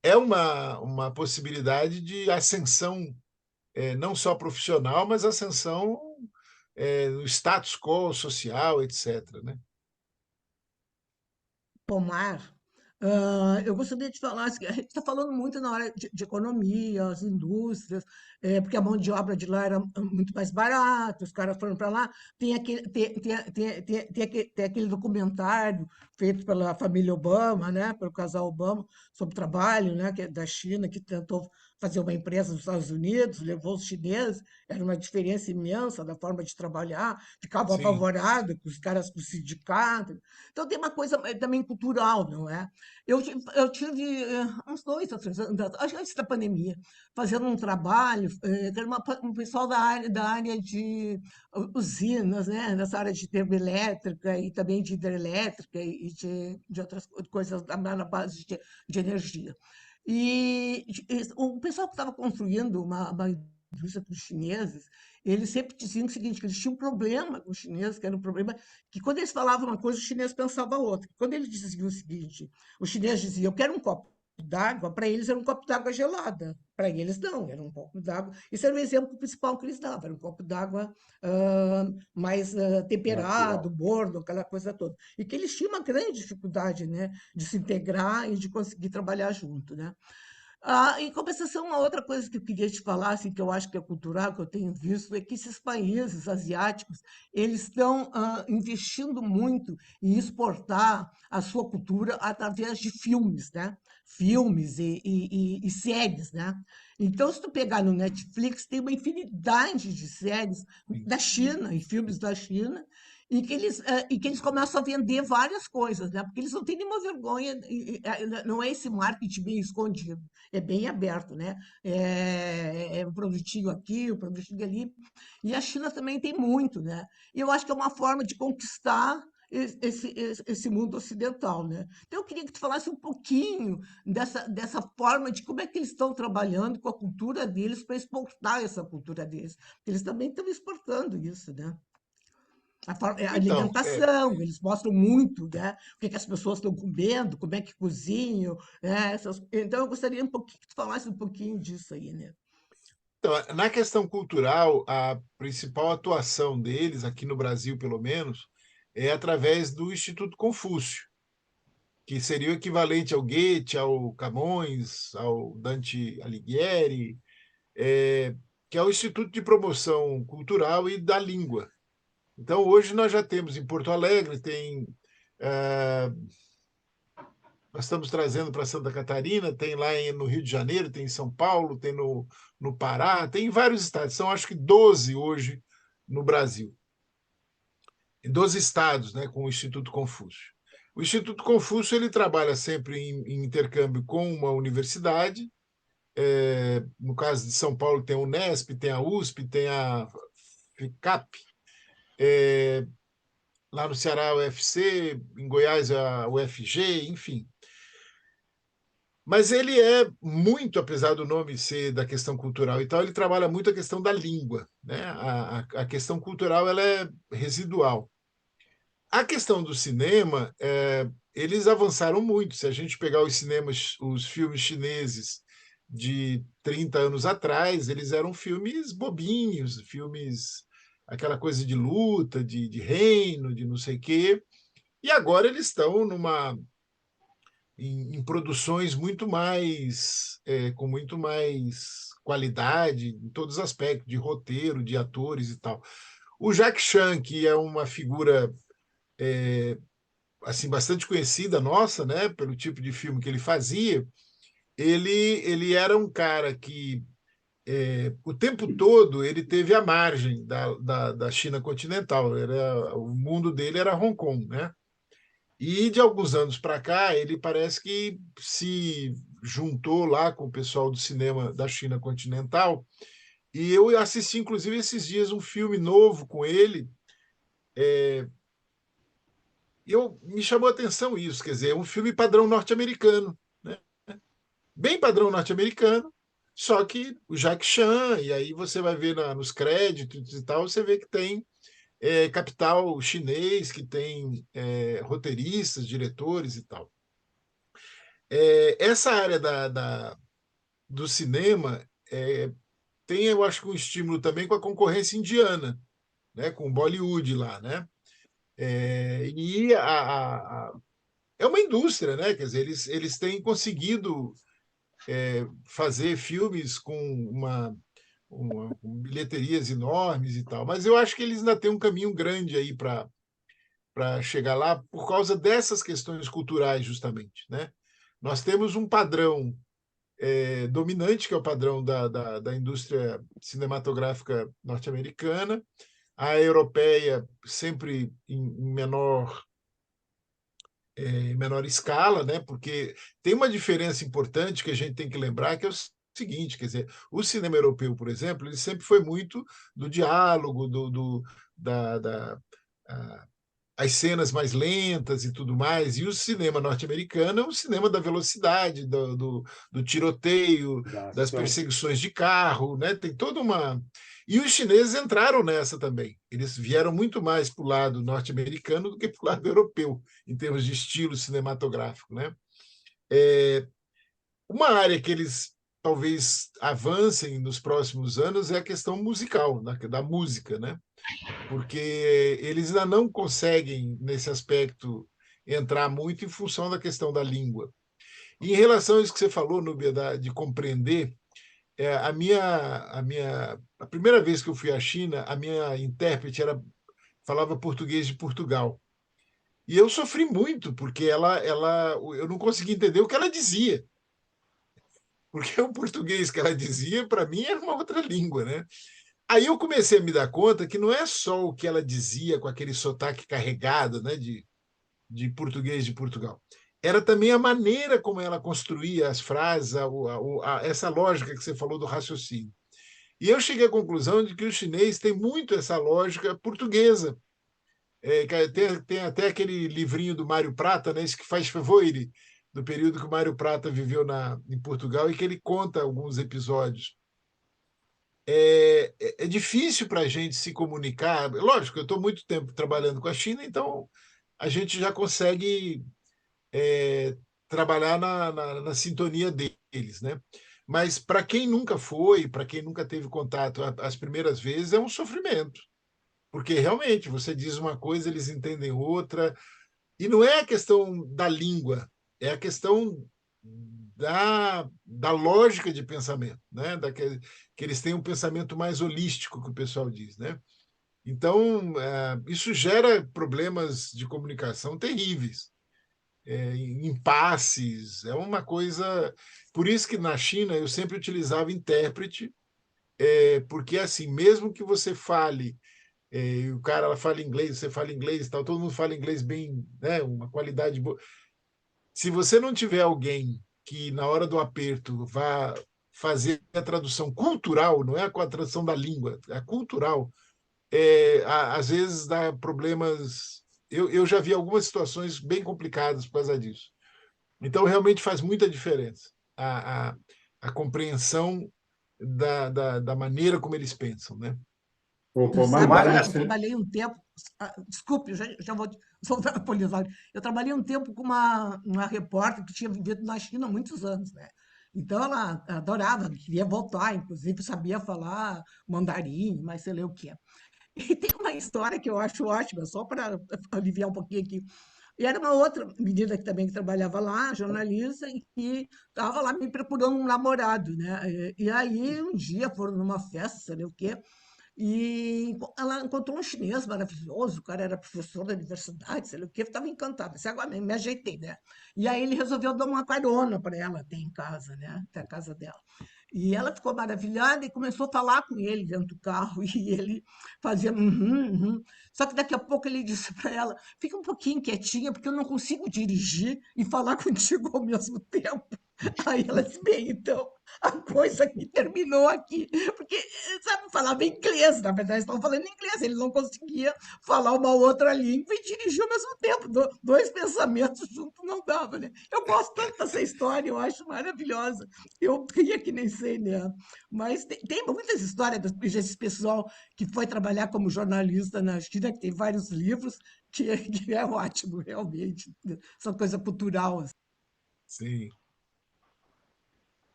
é uma possibilidade de ascensão, não só profissional, mas ascensão no status quo social, etc. Né? Pomar, eu gostaria de falar, assim, a gente está falando muito na hora de economia, as indústrias, porque a mão de obra de lá era muito mais barata, os caras foram para lá. Tem aquele documentário feito pela família Obama, né, pelo casal Obama, sobre o trabalho, né, que é da China, que tentou fazer uma empresa nos Estados Unidos, levou os chineses, era uma diferença imensa da forma de trabalhar, ficavam Sim, apavorados com os caras, com o sindicato. Então, tem uma coisa também cultural, não é? Eu tive uns 2 ou 3 anos, acho que antes da pandemia, fazendo um trabalho, que era um pessoal da área de usinas, né? Nessa área de termoelétrica e também de hidrelétrica e de outras coisas na base de energia. E o pessoal que estava construindo uma indústria com os chineses, eles sempre diziam o seguinte, que eles tinham um problema com os chineses, que era um problema que quando eles falavam uma coisa, o chinês pensava outra. Quando eles diziam o seguinte, o chinês dizia, eu quero um copo d'água, para eles era um copo d'água gelada. Para eles não, era um copo d'água. Isso era o exemplo principal que eles davam, era um copo d'água mais temperado, Natural. morno, aquela coisa toda. E que eles tinham uma grande dificuldade, né, de se integrar e de conseguir trabalhar junto, né? Em compensação, uma outra coisa que eu queria te falar, assim, que eu acho que é cultural, que eu tenho visto, é que esses países asiáticos, eles estão investindo muito em exportar a sua cultura através de filmes, né? Filmes e séries, né? Então, se tu pegar no Netflix, tem uma infinidade de séries sim. da China, e filmes da China, e que eles começam a vender várias coisas, né? Porque eles não têm nenhuma vergonha, não é esse marketing bem escondido, é bem aberto, né? É um produtinho aqui, um produtinho ali. E a China também tem muito, né? E eu acho que é uma forma de conquistar esse mundo ocidental, né? Então, eu queria que tu falasse um pouquinho dessa forma de como é que eles estão trabalhando com a cultura deles para exportar essa cultura deles. Porque eles também estão exportando isso, né? A Então, alimentação, eles mostram muito, né? O que, que as pessoas estão comendo, como é que cozinham, né? Então, eu gostaria um pouquinho que tu falasse um pouquinho disso aí, né? na questão cultural, a principal atuação deles, aqui no Brasil pelo menos, é através do Instituto Confúcio, que seria o equivalente ao Goethe, ao Camões, ao Dante Alighieri, é, que é o Instituto de Promoção Cultural e da Língua. Então, hoje nós já temos em Porto Alegre, eh, nós estamos trazendo para Santa Catarina, tem lá no Rio de Janeiro, tem em São Paulo, tem no Pará, tem em vários estados. São acho que 12 hoje no Brasil. Em 12 estados, né, com o Instituto Confúcio. O Instituto Confúcio ele trabalha sempre em intercâmbio com uma universidade. No caso de São Paulo, tem a Unesp, tem a USP, tem a FICAP. Lá no Ceará, a UFC, em Goiás, a UFG, enfim. Mas ele é muito, apesar do nome ser da questão cultural e tal, ele trabalha muito a questão da língua, né? A questão cultural ela é residual. A questão do cinema, eles avançaram muito. Se a gente pegar os cinemas, os filmes chineses de 30 anos atrás, eles eram filmes bobinhos, filmes, aquela coisa de luta, de reino, de não sei o quê. E agora eles estão em produções muito mais, com muito mais qualidade em todos os aspectos, de roteiro, de atores e tal. O Jack Chan, que é uma figura assim bastante conhecida nossa, né, pelo tipo de filme que ele fazia, ele era um cara que o tempo todo ele teve a margem da China continental. O mundo dele era Hong Kong, né? E de alguns anos para cá, ele parece que se juntou lá com o pessoal do cinema da China continental. E eu assisti, inclusive, esses dias um filme novo com ele. Me chamou a atenção isso, quer dizer, é um filme padrão norte-americano, né? Bem padrão norte-americano, só que o Jack Chan, e aí você vai ver nos créditos e tal, você vê que tem capital chinês, que tem roteiristas, diretores e tal. Essa área do cinema tem, eu acho, um estímulo também com a concorrência indiana, né, com o Bollywood lá, né? E é uma indústria, né? Quer dizer, eles têm conseguido fazer filmes com bilheterias enormes e tal, mas eu acho que eles ainda têm um caminho grande aí para chegar lá por causa dessas questões culturais, justamente, né? Nós temos um padrão dominante, que é o padrão da indústria cinematográfica norte-americana, a europeia sempre em menor escala, né? Porque tem uma diferença importante que a gente tem que lembrar, que é o seguinte, quer dizer, o cinema europeu, por exemplo, ele sempre foi muito do diálogo, a- as cenas mais lentas e tudo mais, e o cinema norte-americano é um cinema da velocidade, do tiroteio, da das ação. perseguições de carro, né? Tem toda uma. E os chineses entraram nessa também. Eles vieram muito mais para o lado norte-americano do que para o lado europeu, em termos de estilo cinematográfico, né? Uma área que eles talvez avancem nos próximos anos é a questão musical, da música, né? Porque eles ainda não conseguem, nesse aspecto, entrar muito em função da questão da língua. E em relação a isso que você falou, Núbia, de compreender, a primeira vez que eu fui à China, a minha intérprete falava português de Portugal. E eu sofri muito, porque eu não conseguia entender o que ela dizia. Porque o português que ela dizia, para mim, era uma outra língua, né? Aí eu comecei a me dar conta que não é só o que ela dizia com aquele sotaque carregado, né, de português de Portugal. Era também a maneira como ela construía as frases, essa lógica que você falou do raciocínio. E eu cheguei à conclusão de que o chinês tem muito essa lógica portuguesa. Tem até aquele livrinho do Mário Prata, né, esse que faz favor, do período que o Mário Prata viveu em Portugal, e que ele conta alguns episódios. É difícil para a gente se comunicar. Lógico, eu estou muito tempo trabalhando com a China, então a gente já consegue trabalhar na sintonia deles, né? Mas para quem nunca foi, para quem nunca teve contato as primeiras vezes, é um sofrimento. Porque realmente você diz uma coisa, eles entendem outra. E não é a questão da língua, é a questão da lógica de pensamento, né? Que eles têm um pensamento mais holístico, que o pessoal diz, né? Então, isso gera problemas de comunicação terríveis, impasses, é uma coisa. Por isso que na China eu sempre utilizava intérprete, porque assim, mesmo que você fale, o cara ela fala inglês, você fala inglês, tal, todo mundo fala inglês bem, né, uma qualidade boa. Se você não tiver alguém que na hora do aperto vá fazer a tradução cultural, não é a tradução da língua, é cultural, às vezes dá problemas. Eu já vi algumas situações bem complicadas por causa disso. Então, realmente faz muita diferença a compreensão da maneira como eles pensam, né? Tu Mas sabe que Agora, eu trabalhei um tempo. Desculpe, já vou soltar a polizada. Eu trabalhei um tempo com uma repórter que tinha vivido na China há muitos anos, né? Então ela adorava, queria voltar, inclusive sabia falar mandarim, mas sei lá o quê. E tem uma história que eu acho ótima, só para aliviar um pouquinho aqui. E era uma outra menina que também que trabalhava lá, jornalista, e que estava lá me procurando um namorado, né? E aí, um dia foram numa festa, sei lá o quê, e ela encontrou um chinês maravilhoso, o cara era professor da universidade, sei lá o quê, estava encantada. Assim, agora me ajeitei, né? E aí ele resolveu dar uma carona para ela até em casa, né? Até a casa dela. E ela ficou maravilhada e começou a falar com ele dentro do carro, e ele fazia Só que daqui a pouco ele disse para ela: fica um pouquinho quietinha, porque eu não consigo dirigir e falar contigo ao mesmo tempo. Aí ela disse: bem, então, a coisa que terminou aqui. Porque, sabe, falava inglês, na verdade, estavam falando inglês, ele não conseguia falar uma outra língua e dirigir ao mesmo tempo. Dois pensamentos juntos não dava, né? Eu gosto tanto dessa história, eu acho maravilhosa. Eu ria que nem sei, né? Mas tem muitas histórias desse pessoal que foi trabalhar como jornalista na China, que tem vários livros, que é ótimo, realmente. Essa coisa cultural. Assim. Sim.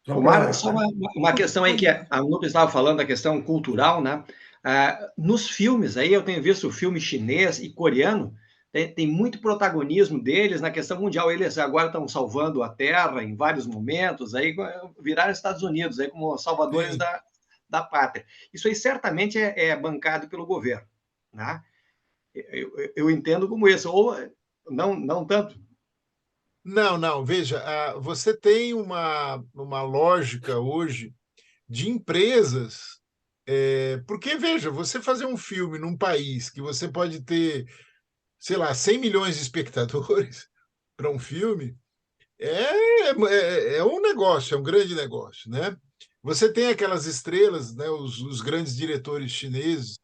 Só Omar, para só uma questão aí que a Nupes estava falando, da questão cultural, né? Nos filmes aí, eu tenho visto o filme chinês e coreano, tem muito protagonismo deles na questão mundial. Eles agora estão salvando a Terra em vários momentos, aí viraram Estados Unidos aí como salvadores Sim. da pátria. Isso aí certamente é bancado pelo governo, né? Eu entendo como isso, ou não tanto. Não, não, veja, você tem uma lógica hoje de empresas, porque, veja, você fazer um filme num país que você pode ter, sei lá, 100 milhões de espectadores para um filme, é um negócio, é um grande negócio, né? Você tem aquelas estrelas, né, os grandes diretores chineses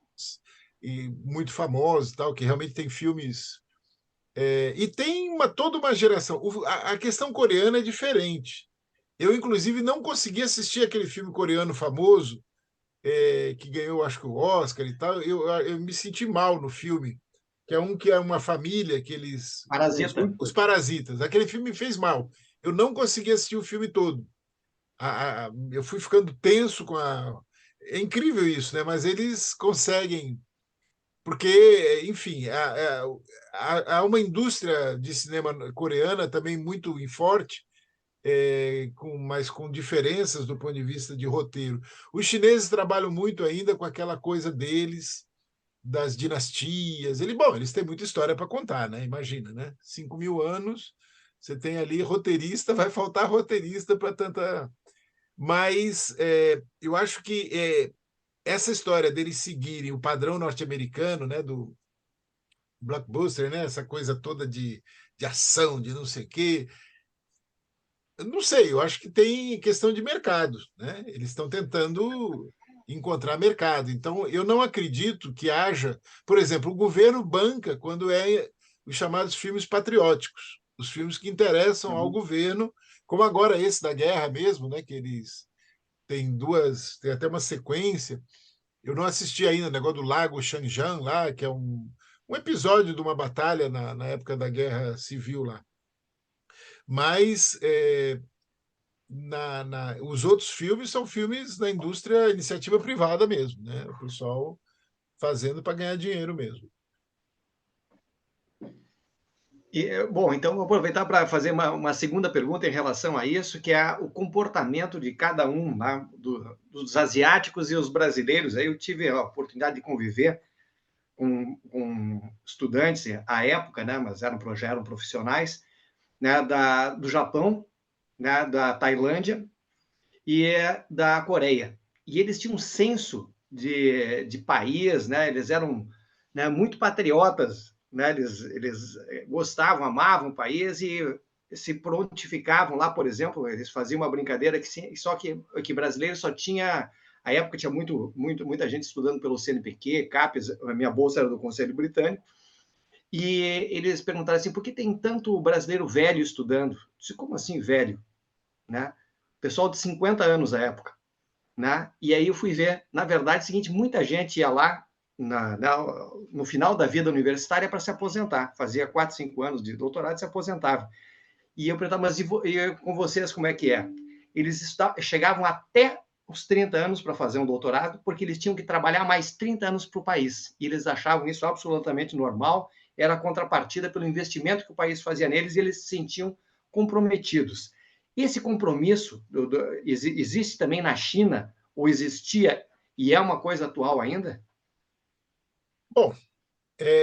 e muito famosos, tal, que realmente têm filmes. E tem toda uma geração. A questão coreana é diferente. Eu, inclusive, não consegui assistir aquele filme coreano famoso, que ganhou, acho que, o Oscar e tal. Eu me senti mal no filme, que é uma família que eles. Parasita. Os Parasitas. Aquele filme me fez mal. Eu não consegui assistir o filme todo. Eu fui ficando tenso com a. É incrível isso, né? Mas eles conseguem. Porque, enfim, há uma indústria de cinema coreana também muito forte, mas com diferenças do ponto de vista de roteiro. Os chineses trabalham muito ainda com aquela coisa deles, das dinastias. Eles têm muita história para contar, né? Imagina, né? 5.000 anos, você tem ali roteirista, vai faltar roteirista para tanta. Mas eu acho que essa história deles seguirem o padrão norte-americano, né? Do blockbuster, né? Essa coisa toda de ação, de não sei o quê. Eu não sei, eu acho que tem questão de mercado, né? Eles estão tentando encontrar mercado. Então, eu não acredito que haja, por exemplo, o governo banca quando os chamados filmes patrióticos, os filmes que interessam ao Uhum. governo, como agora esse da guerra mesmo, né? Que eles têm tem até uma sequência. Eu não assisti ainda o negócio do Lago Xanjiang lá, que é um episódio de uma batalha na época da Guerra Civil lá. Mas os outros filmes são filmes da indústria, iniciativa privada mesmo, né? O pessoal fazendo para ganhar dinheiro mesmo. Bom, então vou aproveitar para fazer uma segunda pergunta em relação a isso, que é o comportamento de cada um, né, dos asiáticos e os brasileiros. Aí eu tive a oportunidade de conviver com estudantes à época, né, mas já eram profissionais, né, do Japão, né, da Tailândia e da Coreia. E eles tinham um senso de país, né, eles eram, né, muito patriotas, né, eles gostavam, amavam o país e se prontificavam lá, por exemplo, eles faziam uma brincadeira que brasileiro só tinha. À época tinha muita gente estudando pelo CNPq, CAPES, a minha bolsa era do Conselho Britânico, e eles perguntaram assim, por que tem tanto brasileiro velho estudando? Eu disse, como assim velho? Né? Pessoal de 50 anos à época. Né? E aí eu fui ver, na verdade, é o seguinte, muita gente ia lá no final da vida universitária para se aposentar, fazia 4, 5 anos de doutorado e se aposentava. E eu perguntava, mas com vocês como é que é? Eles chegavam até os 30 anos para fazer um doutorado, porque eles tinham que trabalhar mais 30 anos para o país. E eles achavam isso absolutamente normal, era a contrapartida pelo investimento que o país fazia neles, e eles se sentiam comprometidos. Esse compromisso existe também na China, ou existia, e é uma coisa atual ainda? Bom,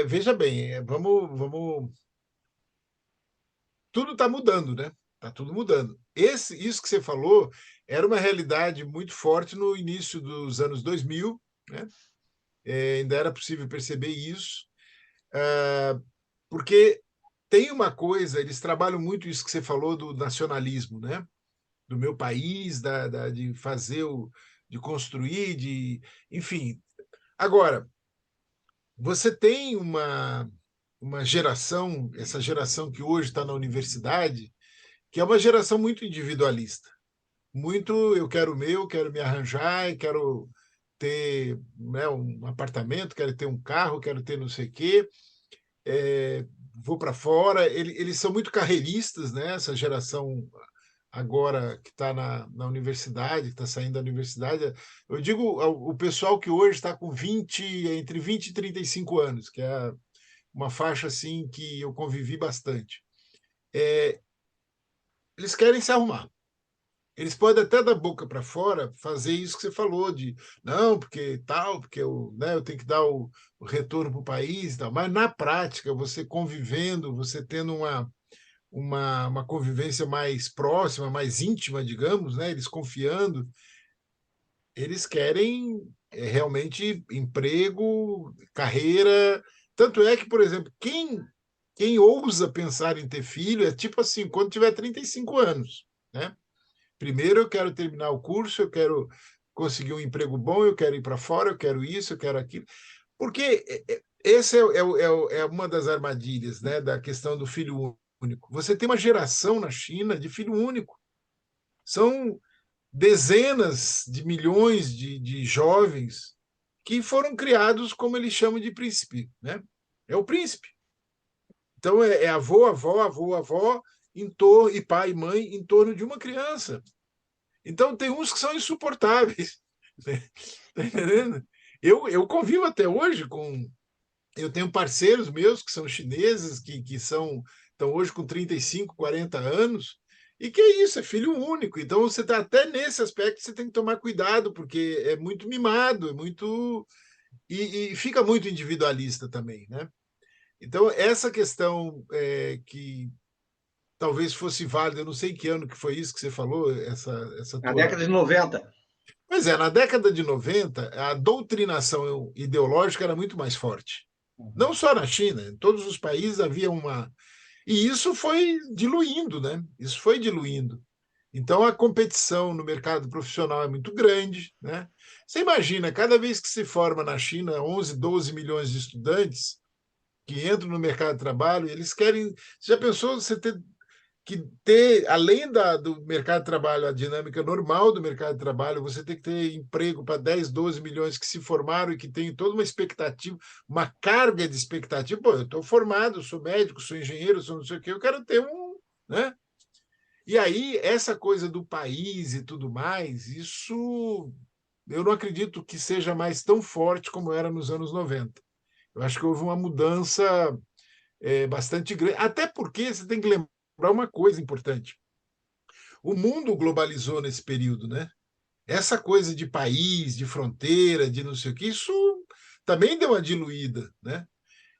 veja bem, vamos. Tudo está mudando, né? Está tudo mudando. Isso que você falou era uma realidade muito forte no início dos anos 2000, né? Ainda era possível perceber isso, porque tem uma coisa, eles trabalham muito isso que você falou do nacionalismo, né? Do meu país, de fazer, de construir, enfim. Agora, você tem uma geração, essa geração que hoje está na universidade, que é uma geração muito individualista. Muito eu quero o meu, quero me arranjar, quero ter, né, um apartamento, quero ter um carro, quero ter não sei o quê, vou para fora. Eles são muito carreiristas, né? Essa geração agora que está na universidade, que está saindo da universidade. Eu digo o pessoal que hoje está com entre 20 e 35 anos, que é uma faixa assim que eu convivi bastante. Eles querem se arrumar. Eles podem até da boca para fora fazer isso que você falou, de não, porque tal, porque eu tenho que dar o retorno para o país e tal. Mas na prática, você convivendo, você tendo uma convivência mais próxima, mais íntima, digamos, né? Eles confiando, eles querem realmente emprego, carreira. Tanto é que, por exemplo, quem ousa pensar em ter filho é tipo assim, quando tiver 35 anos, né? Primeiro eu quero terminar o curso, eu quero conseguir um emprego bom, eu quero ir para fora, eu quero isso, eu quero aquilo. Porque essa é uma das armadilhas, né, da questão do filho único. Você tem uma geração na China de filho único. São dezenas de milhões de jovens que foram criados como eles chamam de príncipe, né? É o príncipe. Então é avô, avó, avô, avó, e pai e mãe em torno de uma criança. Então, tem uns que são insuportáveis. Tá entendendo? Eu convivo até hoje com. Eu tenho parceiros meus que são chineses, que estão hoje com 35, 40 anos, e que é isso, é filho único. Então, você está até nesse aspecto, você tem que tomar cuidado, porque é muito mimado, é muito. E fica muito individualista também, né? Então, essa questão que talvez fosse válida, eu não sei em que ano que foi isso que você falou, essa Na tua. década de 90. Pois é, na década de 90, a doutrinação ideológica era muito mais forte. Não só na China, em todos os países havia uma. E isso foi diluindo, né? Isso foi diluindo. Então, a competição no mercado profissional é muito grande, né? Você imagina, cada vez que se forma na China 11, 12 milhões de estudantes que entram no mercado de trabalho, eles querem. Você já pensou você além do mercado de trabalho, a dinâmica normal do mercado de trabalho, você tem que ter emprego para 10, 12 milhões que se formaram e que têm toda uma expectativa, uma carga de expectativa. Pô, eu estou formado, sou médico, sou engenheiro, sou não sei o quê, eu quero ter um. Né? E aí, essa coisa do país e tudo mais, isso eu não acredito que seja mais tão forte como era nos anos 90. Eu acho que houve uma mudança bastante grande, até porque você tem que lembrar uma coisa importante. O mundo globalizou nesse período, né? Essa coisa de país, de fronteira, de não sei o que, isso também deu uma diluída, né?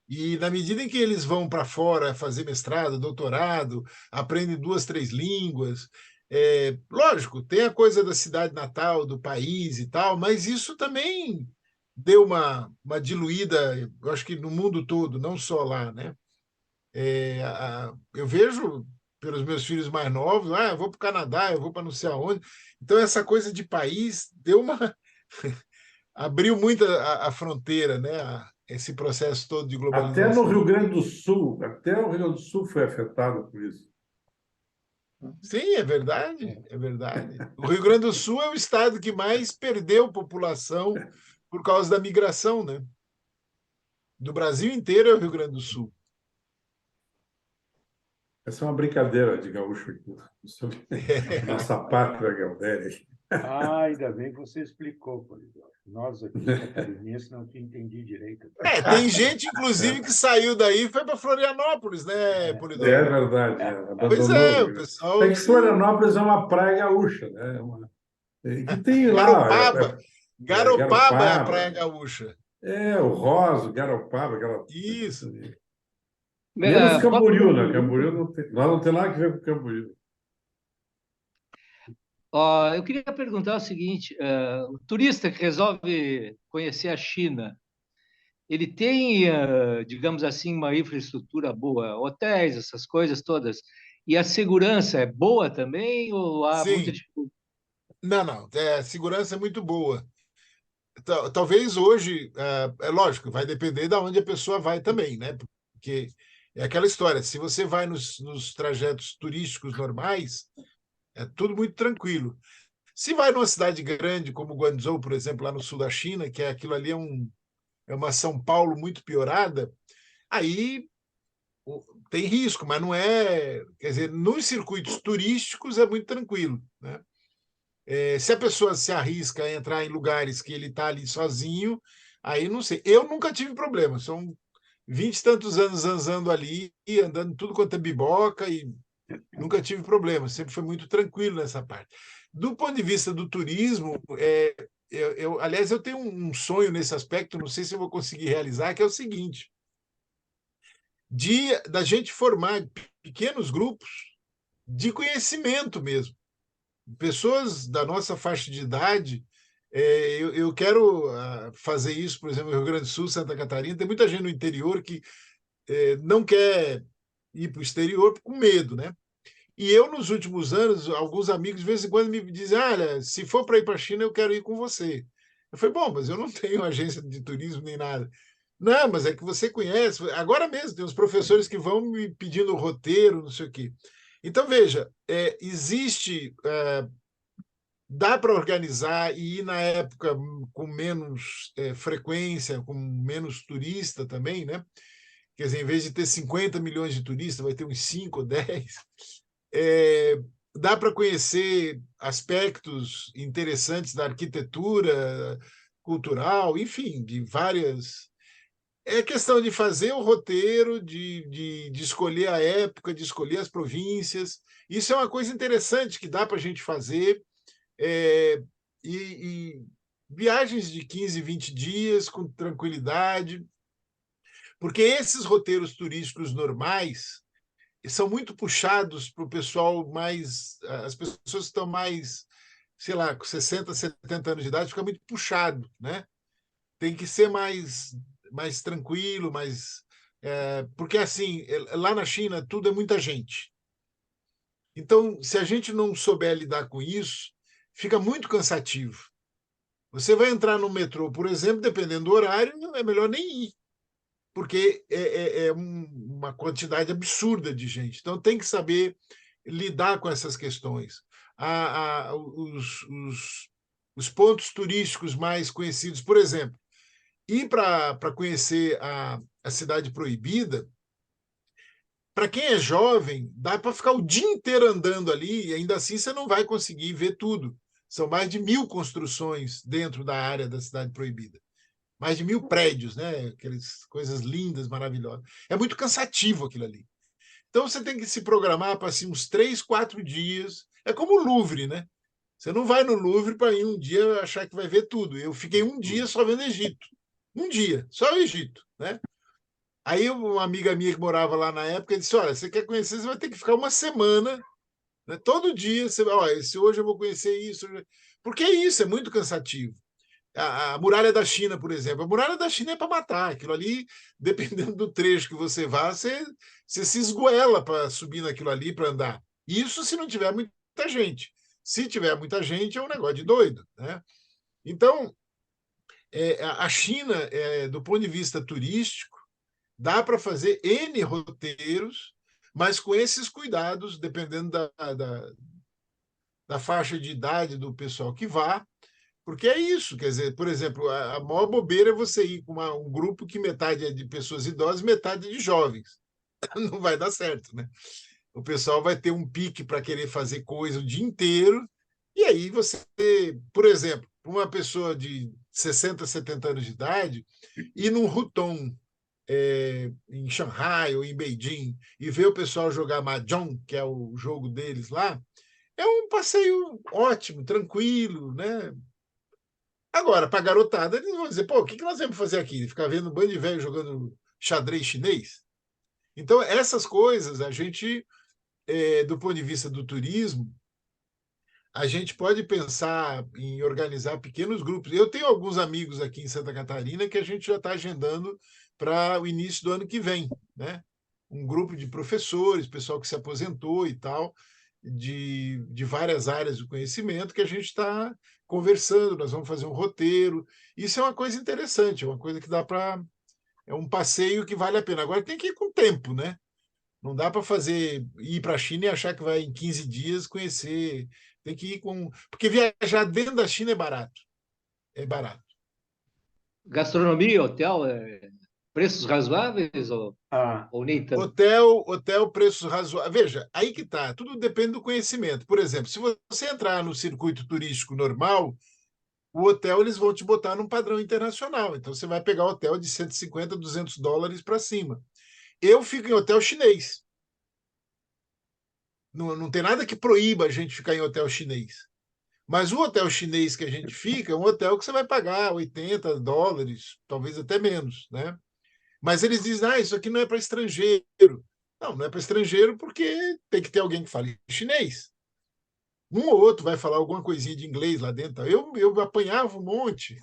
E na medida em que eles vão para fora fazer mestrado, doutorado, aprendem 2, 3 línguas, lógico, tem a coisa da cidade natal, do país e tal, mas isso também deu uma diluída, eu acho que no mundo todo, não só lá, né? Eu vejo pelos meus filhos mais novos, eu vou para o Canadá, eu vou para não sei aonde. Então, essa coisa de país deu uma. abriu muito a fronteira, né? Esse processo todo de Até no globalização. Rio Grande do Sul, até o Rio Grande do Sul foi afetado por isso. Sim, é verdade, é verdade. O Rio Grande do Sul é o estado que mais perdeu população por causa da migração, né? Do Brasil inteiro é o Rio Grande do Sul. Essa é uma brincadeira de gaúcho aqui, sobre a nossa pátria gaudéria. Ainda bem que você explicou, Polidoro. Nós aqui, catarinenses, não te entendi direito. Tem gente, inclusive, que saiu daí e foi para Florianópolis, né, É Polidoro? verdade, Pois abandonou. é, o pessoal. É que Florianópolis é uma praia gaúcha, né? Que tem lá. Garopaba é a praia Garopaba. gaúcha. O Rosa, Garopaba, aquela. Isso. Menos Posso Camboriú, né? Camboriú não tem, lá não tem nada a ver com Camboriú. Ó, eu queria perguntar o seguinte: o turista que resolve conhecer a China, ele tem, digamos assim, uma infraestrutura boa, hotéis, essas coisas todas, e a segurança é boa também ou há muita Sim, dificuldade? não, não, segurança é muito boa. Talvez hoje, é lógico, vai depender de onde a pessoa vai também, né? Porque é aquela história, se você vai nos trajetos turísticos normais, é tudo muito tranquilo. Se vai numa cidade grande como Guangzhou, por exemplo, lá no sul da China, que é aquilo ali é uma São Paulo muito piorada, aí tem risco, mas não é. Quer dizer, nos circuitos turísticos é muito tranquilo, né? Se a pessoa se arrisca a entrar em lugares que ele está ali sozinho, aí não sei. Eu nunca tive problema, são 20 e tantos anos andando ali, andando tudo quanto é biboca, e nunca tive problema, sempre foi muito tranquilo nessa parte. Do ponto de vista do turismo, aliás, eu tenho um sonho nesse aspecto, não sei se eu vou conseguir realizar, que é o seguinte: da gente formar pequenos grupos de conhecimento mesmo. Pessoas da nossa faixa de idade, eu quero fazer isso, por exemplo, no Rio Grande do Sul, Santa Catarina. Tem muita gente no interior que não quer ir para o exterior com medo, né? E eu, nos últimos anos, alguns amigos, de vez em quando, me dizem: olha, se for para ir para a China, eu quero ir com você. Eu falei: bom, mas eu não tenho agência de turismo nem nada. Não, mas é que você conhece. Agora mesmo, tem uns professores que vão me pedindo roteiro, não sei o quê. Então, veja, existe. Dá para organizar e ir na época com menos frequência, com menos turista também, né? Quer dizer, em vez de ter 50 milhões de turistas, vai ter uns 5 ou 10. É, dá para conhecer aspectos interessantes da arquitetura cultural, enfim, de várias. É questão de fazer o roteiro, de escolher a época, de escolher as províncias. Isso é uma coisa interessante que dá para a gente fazer. É, e viagens de 15, 20 dias com tranquilidade, porque esses roteiros turísticos normais são muito puxados para o pessoal mais. As pessoas que estão mais, sei lá, com 60, 70 anos de idade, fica muito puxado, né? Tem que ser mais tranquilo, mais. Porque, assim, lá na China, tudo é muita gente. Então, se a gente não souber lidar com isso, fica muito cansativo. Você vai entrar no metrô, por exemplo, dependendo do horário, é melhor nem ir, porque é uma quantidade absurda de gente. Então, tem que saber lidar com essas questões. Os pontos turísticos mais conhecidos, por exemplo, ir para conhecer a Cidade Proibida, para quem é jovem, dá para ficar o dia inteiro andando ali e ainda assim você não vai conseguir ver tudo. São mais de 1.000 construções dentro da área da Cidade Proibida. Mais de 1.000 prédios, né? Aquelas coisas lindas, maravilhosas. É muito cansativo aquilo ali. Então você tem que se programar para assim, uns 3, 4 dias. É como o Louvre, né? Você não vai no Louvre para ir um dia achar que vai ver tudo. Eu fiquei um dia só vendo Egito. Um dia, só o Egito, né? Aí uma amiga minha que morava lá na época disse: olha, você quer conhecer, você vai ter que ficar uma semana, né? Todo dia você vai, olha, se hoje eu vou conhecer isso. Porque é isso, é muito cansativo. A muralha da China, por exemplo. A muralha da China é para matar. Aquilo ali, dependendo do trecho que você vá, você se esgoela para subir naquilo ali, para andar. Isso se não tiver muita gente. Se tiver muita gente, é um negócio de doido, né? Então, a China, do ponto de vista turístico, dá para fazer N roteiros, mas com esses cuidados, dependendo da faixa de idade do pessoal que vá, porque é isso, quer dizer, por exemplo, a maior bobeira é você ir com um grupo que metade é de pessoas idosas, metade é de jovens. Não vai dar certo, né? O pessoal vai ter um pique para querer fazer coisa o dia inteiro, e aí você, por exemplo, uma pessoa de 60, 70 anos de idade, ir num Hutong em Xangai ou em Beijing e ver o pessoal jogar Mahjong, que é o jogo deles lá, é um passeio ótimo, tranquilo, né? Agora, para a garotada, eles vão dizer: pô, o que nós vamos fazer aqui? Ficar vendo um bando de velho jogando xadrez chinês? Então, essas coisas, a gente, do ponto de vista do turismo, a gente pode pensar em organizar pequenos grupos. Eu tenho alguns amigos aqui em Santa Catarina que a gente já está agendando para o início do ano que vem, né? Um grupo de professores, pessoal que se aposentou e tal, de várias áreas do conhecimento, que a gente está conversando, nós vamos fazer um roteiro. Isso é uma coisa interessante, é uma coisa que dá para. É um passeio que vale a pena. Agora tem que ir com tempo, né? Não dá para ir para a China e achar que vai em 15 dias conhecer. Tem que ir com. Porque viajar dentro da China é barato. É barato. Gastronomia, hotel, preços razoáveis Ah, ou nem tanto? Hotel, preços razoáveis. Veja, aí que tá. Tudo depende do conhecimento. Por exemplo, se você entrar no circuito turístico normal, o hotel eles vão te botar num padrão internacional. Então você vai pegar hotel de 150, $200 para cima. Eu fico em hotel chinês. Não, não tem nada que proíba a gente ficar em hotel chinês. Mas o hotel chinês que a gente fica é um hotel que você vai pagar $80, talvez até menos, né? Mas eles dizem, isso aqui não é para estrangeiro. Não, não é para estrangeiro porque tem que ter alguém que fale chinês. Um ou outro vai falar alguma coisinha de inglês lá dentro. Eu apanhava um monte.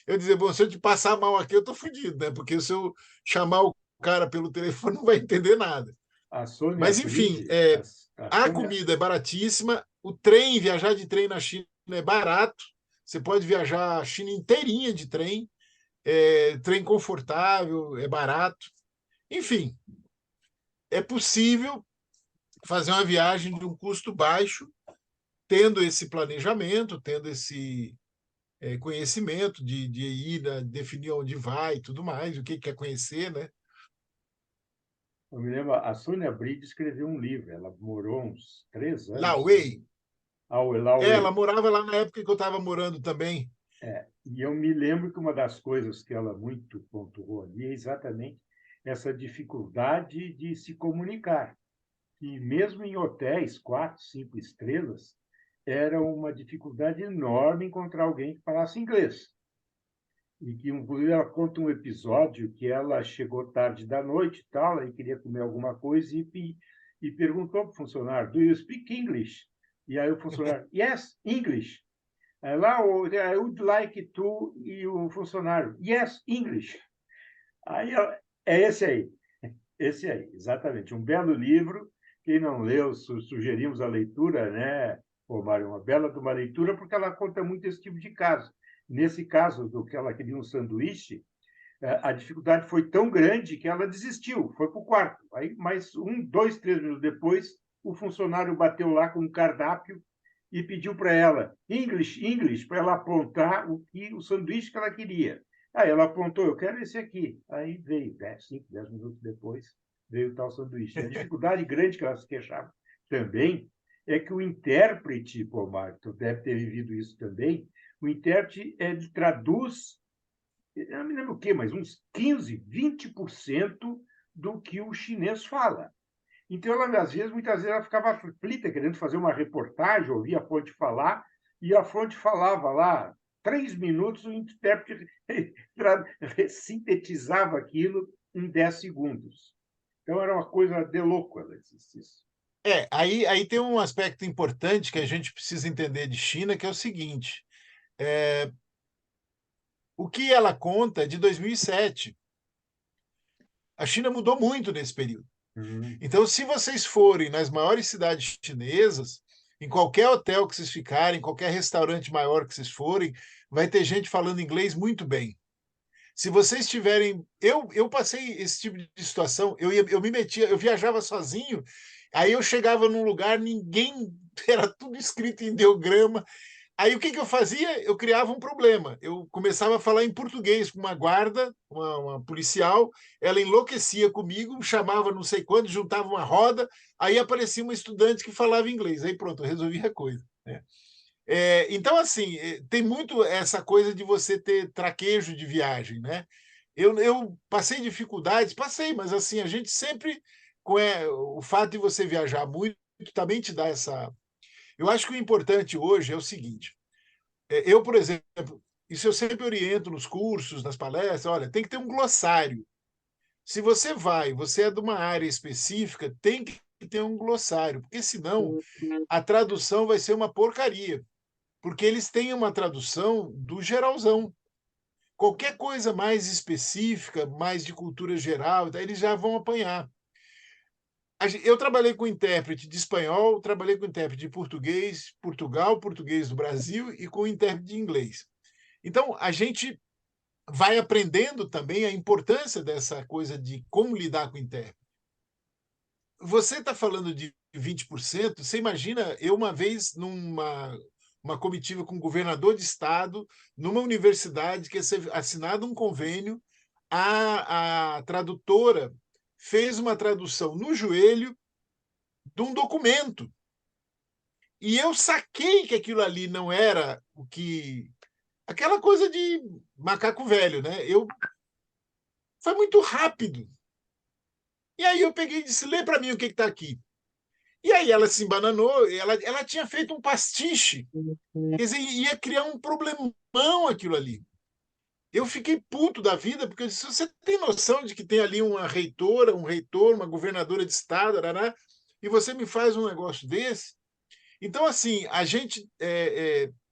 Eu dizia, bom, se eu te passar mal aqui, eu tô fodido, né? Porque se eu chamar o cara pelo telefone, não vai entender nada. a Sônia Mas, enfim, Bride, a a Sônia, comida é baratíssima, viajar de trem na China é barato. Você pode viajar a China inteirinha de trem, trem confortável, é barato. Enfim, é possível fazer uma viagem de um custo baixo, tendo esse planejamento, tendo esse conhecimento de ir, né, definir onde vai e tudo mais, o que quer conhecer, né? eu me lembro, a Sônia Bride escreveu um livro, ela morou uns 3 anos Lauei. ao Ela Elauê. morava lá na época que eu estava morando também. E eu me lembro que uma das coisas que ela muito pontuou ali é exatamente essa dificuldade de se comunicar, que mesmo em hotéis 4, 5 estrelas, era uma dificuldade enorme encontrar alguém que falasse inglês. E que inclusive ela conta um episódio que ela chegou tarde da noite e tal, e queria comer alguma coisa e perguntou para o funcionário: Do you speak English? E aí o funcionário: Yes, English. Lá, I would like to, e o funcionário: Yes, English. Aí é esse aí, exatamente. Um belo livro. Quem não leu, sugerimos a leitura, né, ô Mário? Uma bela de uma leitura, porque ela conta muito esse tipo de caso. Nesse caso, do que ela queria um sanduíche, a dificuldade foi tão grande que ela desistiu, foi para o quarto. Aí, mais 2, 3 minutos depois, o funcionário bateu lá com um cardápio e pediu para ela, English, English, para ela apontar o sanduíche que ela queria. Aí ela apontou, eu quero esse aqui. Aí veio, 5, 10 minutos depois, veio o tal sanduíche. A dificuldade grande que ela se queixava também é que o intérprete, pô, Marco, tu deve ter vivido isso também, o intérprete ele traduz, eu não me lembro o quê, mas uns 15, 20% do que o chinês fala. Então, ela, muitas vezes, ela ficava aflita, querendo fazer uma reportagem, ouvia a fonte falar, e a fonte falava lá 3 minutos, o intérprete sintetizava aquilo em 10 segundos. Então, era uma coisa de louco, ela disse isso. Aí tem um aspecto importante que a gente precisa entender de China, que é o seguinte: o que ela conta é de 2007. A China mudou muito nesse período. Então, se vocês forem nas maiores cidades chinesas, em qualquer hotel que vocês ficarem, em qualquer restaurante maior que vocês forem, vai ter gente falando inglês muito bem. Se vocês tiverem. Eu passei esse tipo de situação, eu me metia, eu viajava sozinho, aí eu chegava num lugar, ninguém. Era tudo escrito em ideograma. Aí o que eu fazia? Eu criava um problema. Eu começava a falar em português com uma guarda, uma policial, ela enlouquecia comigo, chamava não sei quanto, juntava uma roda, aí aparecia uma estudante que falava inglês. Aí pronto, eu resolvia a coisa, né? Então, assim, tem muito essa coisa de você ter traquejo de viagem, né? Eu passei dificuldades, passei, mas assim, a gente sempre, o fato de você viajar muito, também te dá essa. Eu acho que o importante hoje é o seguinte: eu, por exemplo, isso eu sempre oriento nos cursos, nas palestras, olha, tem que ter um glossário. Se você é de uma área específica, tem que ter um glossário, porque senão a tradução vai ser uma porcaria, porque eles têm uma tradução do geralzão. Qualquer coisa mais específica, mais de cultura geral, eles já vão apanhar. Eu trabalhei com intérprete de espanhol, trabalhei com intérprete de português, Portugal, português do Brasil e com intérprete de inglês. Então, a gente vai aprendendo também a importância dessa coisa de como lidar com o intérprete. Você está falando de 20%, você imagina, eu uma vez uma comitiva com o governador de estado, numa universidade, que ia ser assinado um convênio, a tradutora fez uma tradução no joelho de um documento. E eu saquei que aquilo ali não era o que... Aquela coisa de macaco velho, né? Foi muito rápido. E aí eu peguei e disse, lê para mim o que está aqui. E aí ela se embananou, ela tinha feito um pastiche. Quer dizer, ia criar um problemão aquilo ali. Eu fiquei puto da vida, porque eu disse, você tem noção de que tem ali uma reitora, um reitor, uma governadora de estado, arará, e você me faz um negócio desse? Então, assim, a gente...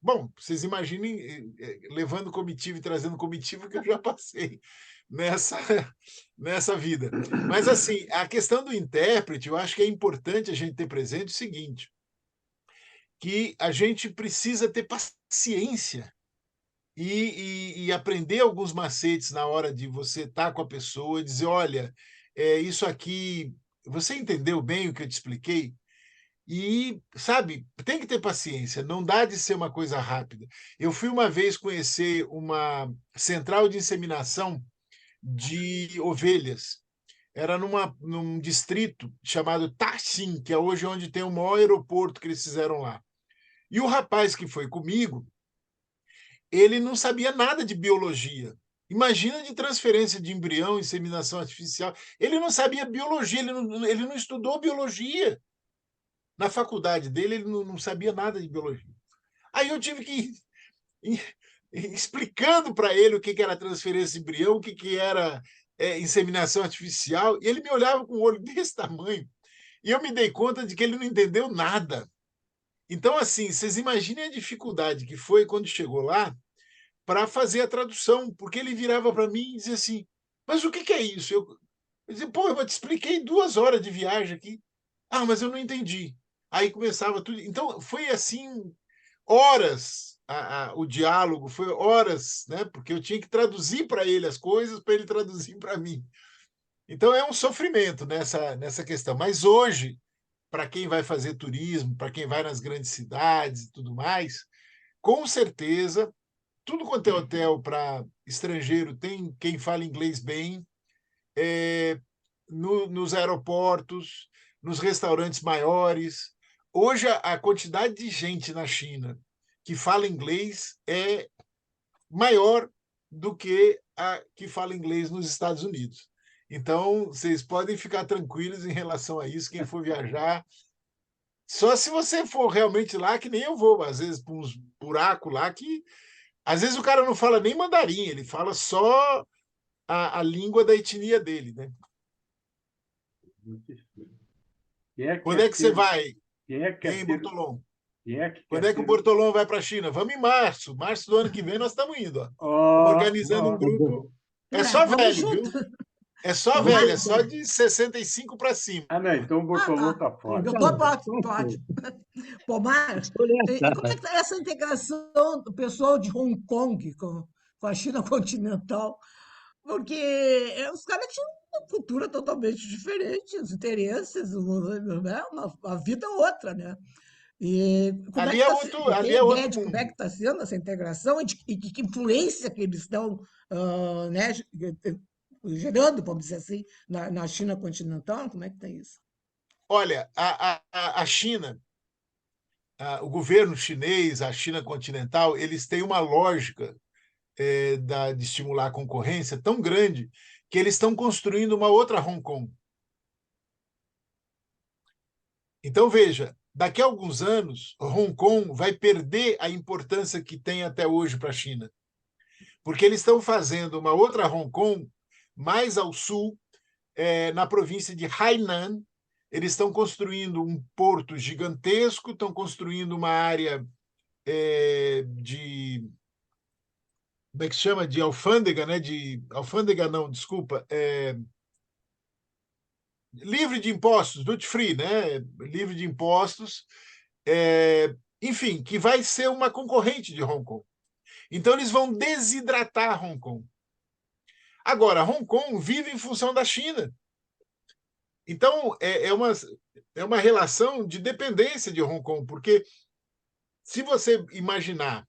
bom, vocês imaginem levando comitiva e trazendo comitiva que eu já passei nessa vida. Mas, assim, a questão do intérprete, eu acho que é importante a gente ter presente o seguinte, que a gente precisa ter paciência e aprender alguns macetes na hora de você estar com a pessoa e dizer, olha, isso aqui, você entendeu bem o que eu te expliquei? E, sabe, tem que ter paciência, não dá de ser uma coisa rápida. Eu fui uma vez conhecer uma central de inseminação de ovelhas. Era num distrito chamado Taxim, que é hoje onde tem o maior aeroporto que eles fizeram lá. E o rapaz que foi comigo, ele não sabia nada de biologia. Imagina de transferência de embrião, inseminação artificial. Ele não sabia biologia, ele não estudou biologia. Na faculdade dele, ele não sabia nada de biologia. Aí eu tive que ir explicando para ele o que era transferência de embrião, o que era inseminação artificial, e ele me olhava com um olho desse tamanho, e eu me dei conta de que ele não entendeu nada. Então, assim, vocês imaginem a dificuldade que foi quando chegou lá para fazer a tradução, porque ele virava para mim e dizia assim, mas o que é isso? Eu dizia, pô, eu te expliquei 2 horas de viagem aqui. Ah, mas eu não entendi. Aí começava tudo. Então, foi assim, horas o diálogo, foi horas, né? Porque eu tinha que traduzir para ele as coisas, para ele traduzir para mim. Então, é um sofrimento nessa questão. Mas hoje, para quem vai fazer turismo, para quem vai nas grandes cidades e tudo mais, com certeza, tudo quanto é hotel para estrangeiro tem quem fala inglês bem, nos aeroportos, nos restaurantes maiores. Hoje, a quantidade de gente na China que fala inglês é maior do que a que fala inglês nos Estados Unidos. Então, vocês podem ficar tranquilos em relação a isso, quem for viajar. Só se você for realmente lá, que nem eu vou, às vezes, por uns buracos lá, que às vezes o cara não fala nem mandarim, ele fala só a língua da etnia dele, né? Quando é que você vai, hein, Bortolom? Quando é que o Bortolom vai para a China? Vamos em março. Março do ano que vem nós estamos indo. Organizando um grupo. É só velho, viu? É só velho, é só de 65 para cima. Ah, não, então o Bortolom está fora. Eu estou ótimo, estou ótimo. Pô, Mar, e como é que está essa integração do pessoal de Hong Kong com a China continental? Porque os caras tinham uma cultura totalmente diferente, os interesses, né? Uma vida outra, né? E como Ali é tá outro, sendo? ali Tem é ideia outro de como é que mundo. está sendo essa integração e de que influência que eles estão, né, gerando, vamos dizer assim, na China continental? Como é que está isso? Olha, a China, o governo chinês, a China continental, eles têm uma lógica de estimular a concorrência tão grande que eles estão construindo uma outra Hong Kong. Então, veja, daqui a alguns anos, Hong Kong vai perder a importância que tem até hoje para a China, porque eles estão fazendo uma outra Hong Kong mais ao sul, na província de Hainan, eles estão construindo um porto gigantesco, estão construindo uma área de... Como é que se chama? De alfândega, né? Alfândega não, desculpa. Livre de impostos, duty free, né? Livre de impostos. Enfim, que vai ser uma concorrente de Hong Kong. Então, eles vão desidratar Hong Kong. Agora, Hong Kong vive em função da China. Então, é uma relação de dependência de Hong Kong, porque se você imaginar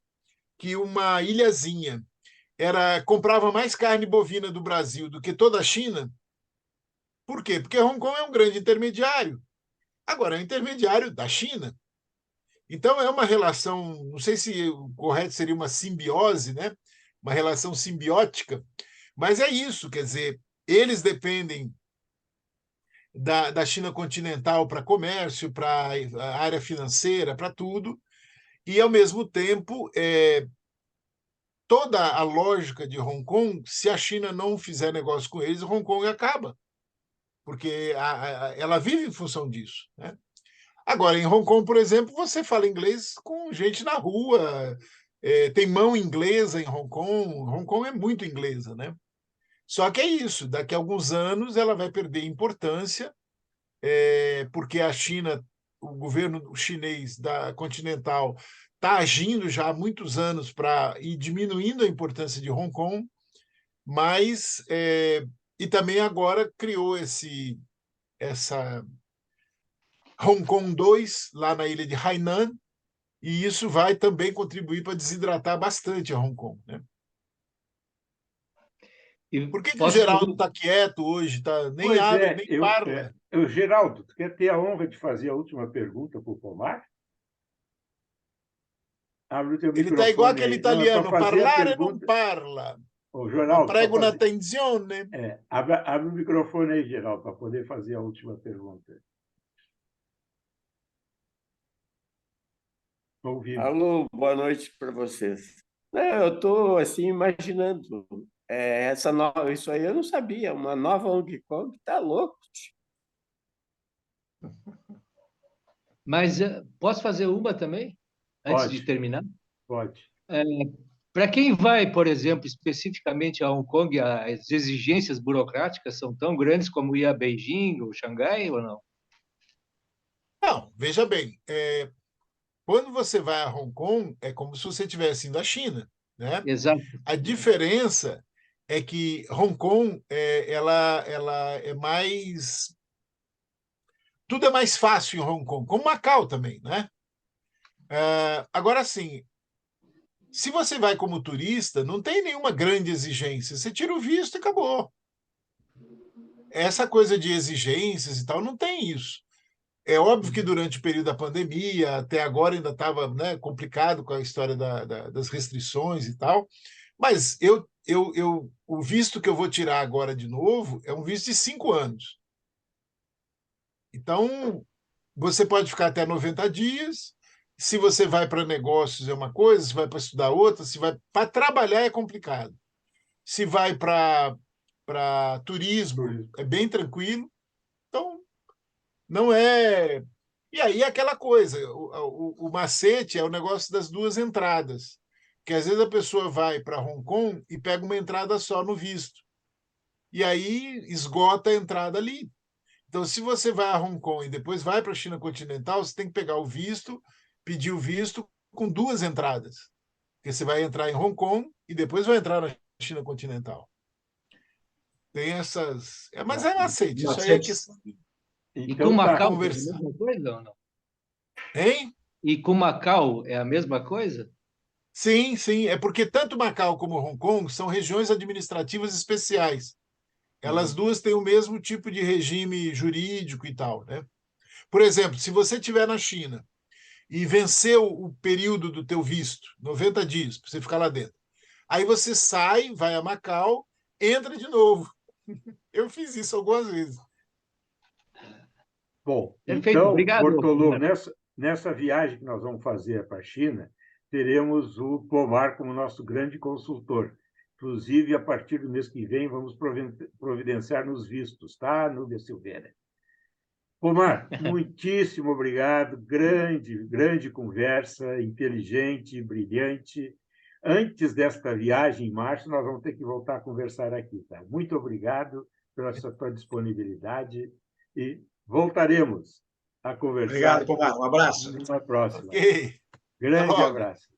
que uma ilhazinha comprava mais carne bovina do Brasil do que toda a China, por quê? Porque Hong Kong é um grande intermediário. Agora, é um intermediário da China. Então, é uma relação, não sei se o correto seria uma simbiose, né? Uma relação simbiótica, mas é isso, quer dizer, eles dependem da China continental para comércio, para a área financeira, para tudo, e, ao mesmo tempo, toda a lógica de Hong Kong, se a China não fizer negócio com eles, Hong Kong acaba, porque ela vive em função disso, né? Agora, em Hong Kong, por exemplo, você fala inglês com gente na rua, tem mão inglesa em Hong Kong. Hong Kong é muito inglesa, né? Só que é isso, daqui a alguns anos ela vai perder importância, porque a China, o governo chinês da Continental, está agindo já há muitos anos para ir diminuindo a importância de Hong Kong, mas e também agora criou essa Hong Kong 2 lá na ilha de Hainan, e isso vai também contribuir para desidratar bastante a Hong Kong, né? E Por que o posso Geraldo fazer... está quieto hoje? Nem Pois abre, nem parla. Geraldo, tu quer ter a honra de fazer a última pergunta para o Pomar? Abre o teu Ele está igual microfone aquele aí. Não, é para italiano, fazer a parlare non pergunta. parla. Ô, Ma Geraldo, prego un'attenzione. abre o microfone aí, Geraldo, para poder fazer a última pergunta. Ouvindo. Alô, boa noite para vocês. Eu estou assim imaginando isso aí eu não sabia, uma nova Hong Kong, tá louco. Mas posso fazer uma também, antes de Pode, terminar? pode. Para quem vai, por exemplo, especificamente a Hong Kong, as exigências burocráticas são tão grandes como ir a Beijing ou Xangai ou não? Não, veja bem, quando você vai a Hong Kong, é como se você estivesse indo à China, né? Exato. A diferença é que Hong Kong ela é mais... Tudo é mais fácil em Hong Kong, como Macau também, né? Agora, sim, se você vai como turista, não tem nenhuma grande exigência. Você tira o visto e acabou. Essa coisa de exigências e tal, não tem isso. É óbvio que durante o período da pandemia, até agora ainda estava, né, complicado com a história das restrições e tal, mas o visto que eu vou tirar agora de novo é um visto de 5 anos. Então, você pode ficar até 90 dias. Se você vai para negócios é uma coisa, se vai para estudar outra, se vai para trabalhar é complicado. Se vai para turismo, é bem tranquilo. Então, não é... E aí aquela coisa, o macete é o negócio das duas entradas, que às vezes a pessoa vai para Hong Kong e pega uma entrada só no visto, e aí esgota a entrada ali. Então, se você vai a Hong Kong e depois vai para a China continental, você tem que pegar o visto, pedir o visto com duas entradas, porque você vai entrar em Hong Kong e depois vai entrar na China continental. Tem essas... Mas é macete, isso aí é questão de E com Então, tá. Macau é a conversar. mesma coisa ou não? Hein? E com Macau é a mesma coisa? Sim, sim. É porque tanto Macau como Hong Kong são regiões administrativas especiais. Elas duas têm o mesmo tipo de regime jurídico e tal, né? Por exemplo, se você estiver na China e venceu o período do teu visto, 90 dias, para você ficar lá dentro, aí você sai, vai a Macau, entra de novo. Eu fiz isso algumas vezes. Bom, Perfeito, então, obrigado. Bortolô, nessa viagem que nós vamos fazer para a China, teremos o Pomar como nosso grande consultor. Inclusive, a partir do mês que vem, vamos providenciar nos vistos, tá, Núbia Silveira? Pomar, muitíssimo obrigado. Grande conversa, inteligente, brilhante. Antes desta viagem em março, nós vamos ter que voltar a conversar aqui. Tá? Muito obrigado pela sua disponibilidade e voltaremos a conversar. Obrigado, Pomar. Um abraço. Numa próxima. Ok. Até Grande logo. abraço.